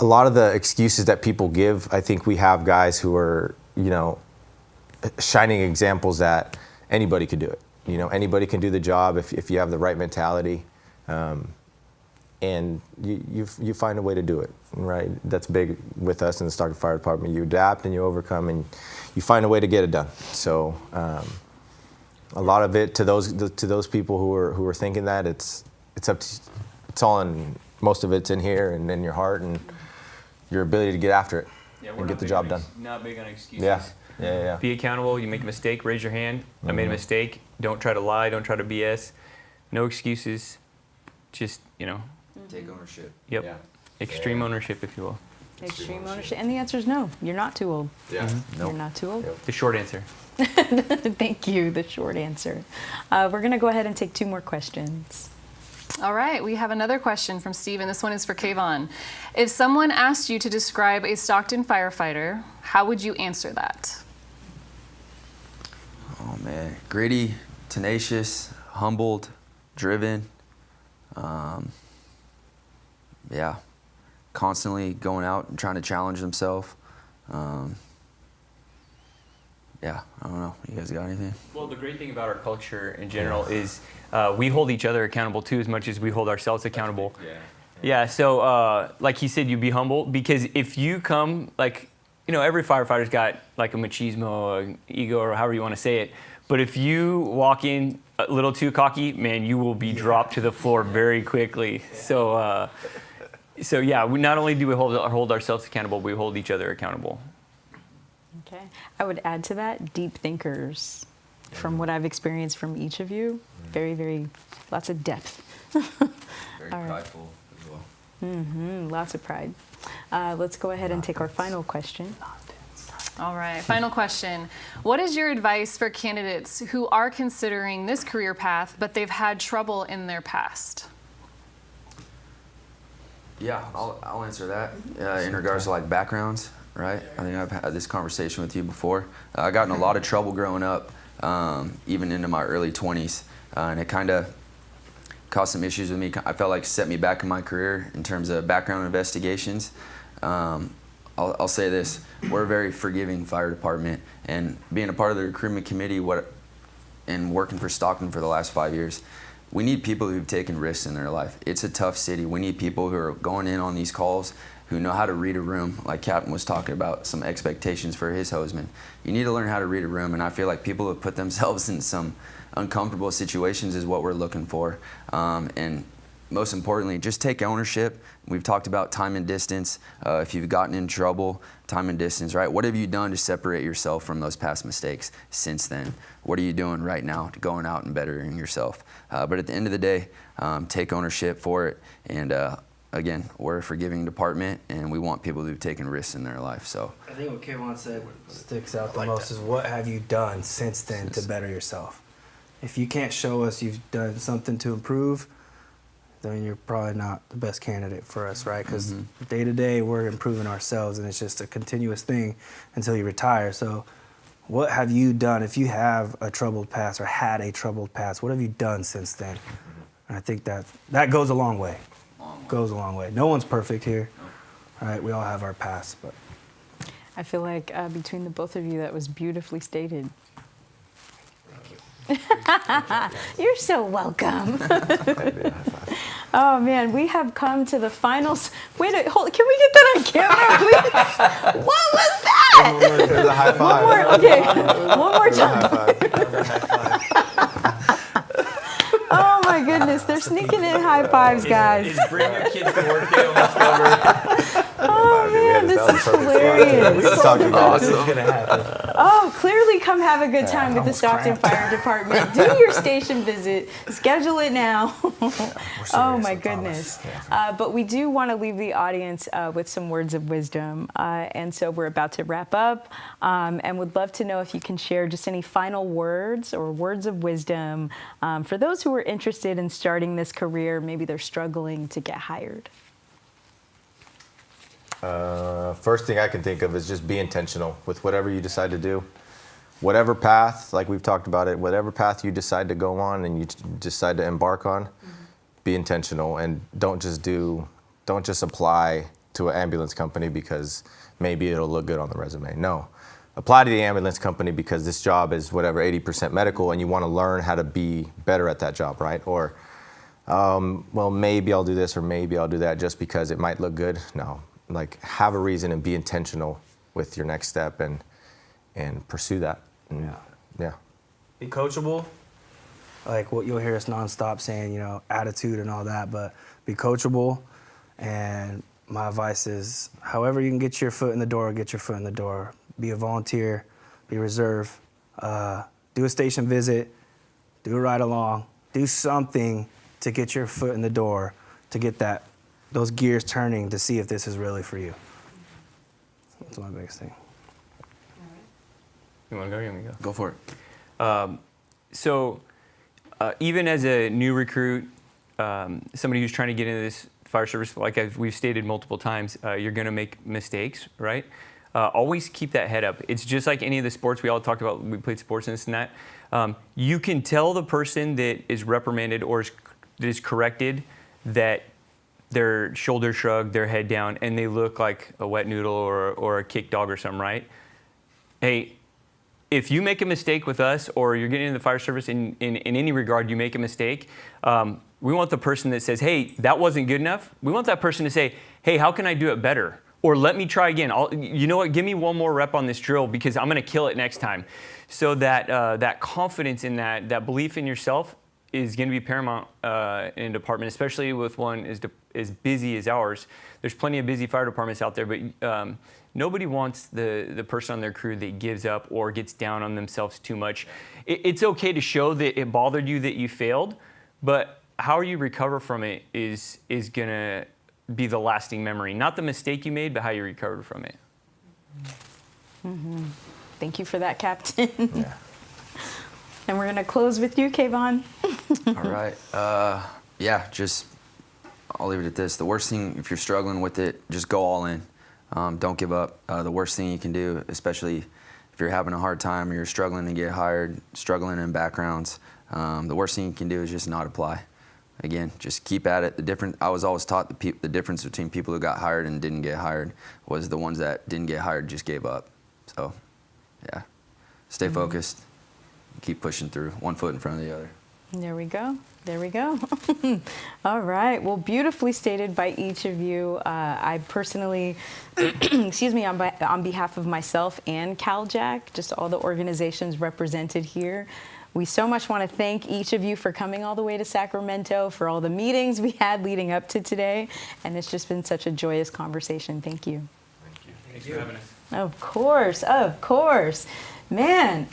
a lot of the excuses that people give, I think we have guys who are, shining examples that anybody could do it. Anybody can do the job if you have the right mentality. And you find a way to do it, right? That's big with us in the Stockton Fire Department. You adapt and you overcome and you find a way to get it done. So a lot of it to those people who are thinking that it's all in, most of it's in here and in your heart and your ability to get after it and get the job done. Not big on excuses. Yeah. Be accountable. You make a mistake, raise your hand. I made a mistake. Don't try to lie. Don't try to BS. No excuses. Just, Take ownership. Yep. Yeah. Extreme ownership, if you will. Extreme ownership. And the answer is no. You're not too old. Yeah. You're not too old. The short answer. Thank you. The short answer. We're going to go ahead and take 2 more questions. All right, we have another question from Steven. This one is for Kayvon. If someone asked you to describe a Stockton firefighter, how would you answer that? Oh man, gritty, tenacious, humbled, driven. Constantly going out and trying to challenge himself. I don't know. You guys got anything? Well, the great thing about our culture in general is we hold each other accountable too, as much as we hold ourselves accountable. Yeah. So, like he said, you be humble, because if you come, every firefighter's got like a machismo, an ego, or however you want to say it. But if you walk in a little too cocky, man, you will be dropped to the floor very quickly. So, we not only do we hold ourselves accountable, we hold each other accountable. Okay. I would add to that, deep thinkers. From what I've experienced from each of you, very, very, lots of depth. Very prideful as well. Lots of pride. Let's go ahead and take our final question. All right, final question. What is your advice for candidates who are considering this career path, but they've had trouble in their past? Yeah, I'll answer that. In regards to like backgrounds, right? I think I've had this conversation with you before. I got in a lot of trouble growing up, even into my early 20s, and it kind of caused some issues with me. I felt like it set me back in my career in terms of background investigations. I'll say this, we're a very forgiving fire department, and being a part of the recruitment committee and working for Stockton for the last 5 years, we need people who've taken risks in their life. It's a tough city. We need people who are going in on these calls, who know how to read a room, like Captain was talking about, some expectations for his houseman. You need to learn how to read a room, and I feel like people who put themselves in some uncomfortable situations is what we're looking for. And most importantly, just take ownership. We've talked about time and distance. If you've gotten in trouble, time and distance, right? What have you done to separate yourself from those past mistakes since then? What are you doing right now to going out and bettering yourself? But at the end of the day, take ownership for it. And again, we're a forgiving department, and we want people who've taken risks in their life. So I think what Kayvon said sticks out the most is what have you done since then to better yourself? if you can't show us you've done something to improve, then you're probably not the best candidate for us, right? Because day to day we're improving ourselves, and it's just a continuous thing until you retire. So what have you done, if you have a troubled past or had a troubled past, what have you done since then? And I think that goes a long way. Goes a long way. No one's perfect here, right? We all have our past, but. I feel like between the both of you, that was beautifully stated. You're so welcome. Oh man, we have come to the finals. Wait, hold. Can we get that on camera, please? What was that? There's a high five. One more. Okay, one more time. Oh my goodness, they're sneaking in high fives, guys. Is bring your kids to work day almost over? Oh man, this is hilarious. Oh, clearly come have a good time with the Stockton Fire Department. Do your station visit. Schedule it now. Oh my goodness. But we do want to leave the audience with some words of wisdom. And so we're about to wrap up and would love to know if you can share just any final words or words of wisdom for those who are interested in starting this career. Maybe they're struggling to get hired. First thing I can think of is just be intentional with whatever you decide to do. Whatever path, like we've talked about it, whatever path you decide to go on and you decide to embark on, be intentional and don't just apply to an ambulance company because maybe it'll look good on the resume. No. Apply to the ambulance company because this job is whatever, 80% medical, and you want to learn how to be better at that job, right? Or, well, maybe I'll do this or maybe I'll do that just because it might look good. No. Like, have a reason and be intentional with your next step and pursue that. And, yeah. Be coachable. Like what you'll hear us nonstop saying, you know, attitude and all that, but be coachable. And my advice is, however you can get your foot in the door, get your foot in the door. Be a volunteer, be reserve, do a station visit, do a ride along, do something to get your foot in the door, to get those gears turning to see if this is really for you. That's my biggest thing. You want to go? You want me to go? Go for it. So even as a new recruit, somebody who's trying to get into this fire service, like we've stated multiple times, you're going to make mistakes, right? Always keep that head up. It's just like any of the sports we all talked about. We played sports and this and that. You can tell the person that is reprimanded or that is corrected that their shoulders shrugged, their head down, and they look like a wet noodle or a kick dog or something, right? Hey, if you make a mistake with us or you're getting into the fire service in any regard, you make a mistake, we want the person that says, hey, that wasn't good enough. We want that person to say, hey, how can I do it better? Or let me try again. You know what? Give me one more rep on this drill because I'm going to kill it next time. So that confidence in that belief in yourself is going to be paramount in a department, especially with one as busy as ours. There's plenty of busy fire departments out there, but nobody wants the person on their crew that gives up or gets down on themselves too much. It's okay to show that it bothered you that you failed, but how you recover from it is going to be the lasting memory. Not the mistake you made, but how you recovered from it. Mm-hmm. Thank you for that, Captain. Yeah. And we're going to close with you, Kayvon. All right. I'll leave it at this. The worst thing, if you're struggling with it, just go all in. Don't give up. The worst thing you can do, especially if you're having a hard time or you're struggling to get hired, struggling in backgrounds, the worst thing you can do is just not apply. Again, just keep at it. I was always taught the difference between people who got hired and didn't get hired was the ones that didn't get hired just gave up. So, yeah, stay focused. Keep pushing through, one foot in front of the other. There we go. There we go. All right. Well, beautifully stated by each of you. I personally, excuse me, on behalf of myself and Cal-JAC, just all the organizations represented here, we so much want to thank each of you for coming all the way to Sacramento, for all the meetings we had leading up to today. And it's just been such a joyous conversation. Thank you. Thank you. Thanks for having us. Of course. Of course. Man,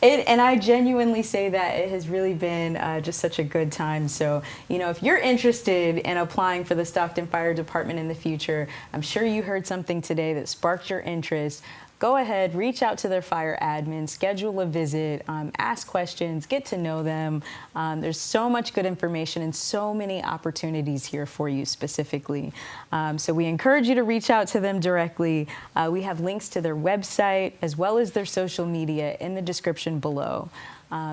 and I genuinely say that it has really been just such a good time. So, you know, if you're interested in applying for the Stockton Fire Department in the future, I'm sure you heard something today that sparked your interest. go ahead, reach out to their fire admin, schedule a visit, ask questions, get to know them. There's so much good information and so many opportunities here for you specifically. So we encourage you to reach out to them directly. We have links to their website as well as their social media in the description below.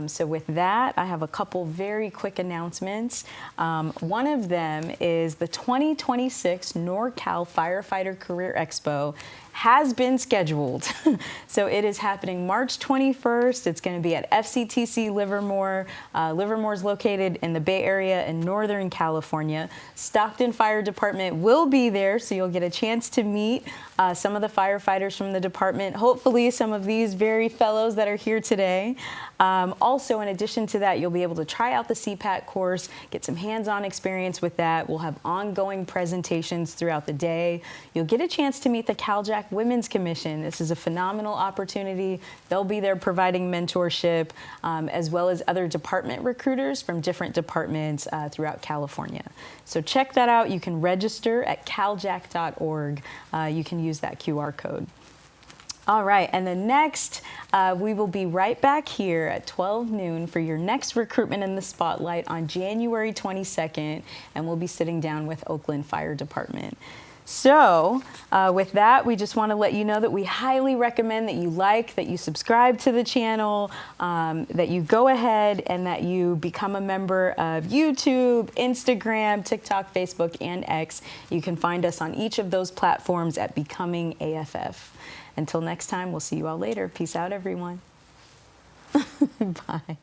So with that, I have a couple very quick announcements. One of them is the 2026 NorCal Firefighter Career Expo has been scheduled. So it is happening March 21st. It's going to be at FCTC Livermore. Livermore is located in the Bay Area in Northern California. Stockton Fire Department will be there, so you'll get a chance to meet some of the firefighters from the department, hopefully some of these very fellows that are here today. Also, in addition to that, you'll be able to try out the CPAT course, get some hands-on experience with that. We'll have ongoing presentations throughout the day. You'll get a chance to meet the Cal-JAC Women's Commission. This is a phenomenal opportunity. They'll be there providing mentorship, as well as other department recruiters from different departments throughout California. So check that out. You can register at caljac.org. You can use that QR code. All right, and then next, we will be right back here at 12 noon for your next Recruitment in the Spotlight on January 22nd, and we'll be sitting down with Oakland Fire Department. So with that, we just want to let you know that we highly recommend that you like, that you subscribe to the channel, that you go ahead and that you become a member of YouTube, Instagram, TikTok, Facebook, and X. You can find us on each of those platforms at Becoming AFF. Until next time, we'll see you all later. Peace out, everyone. Bye.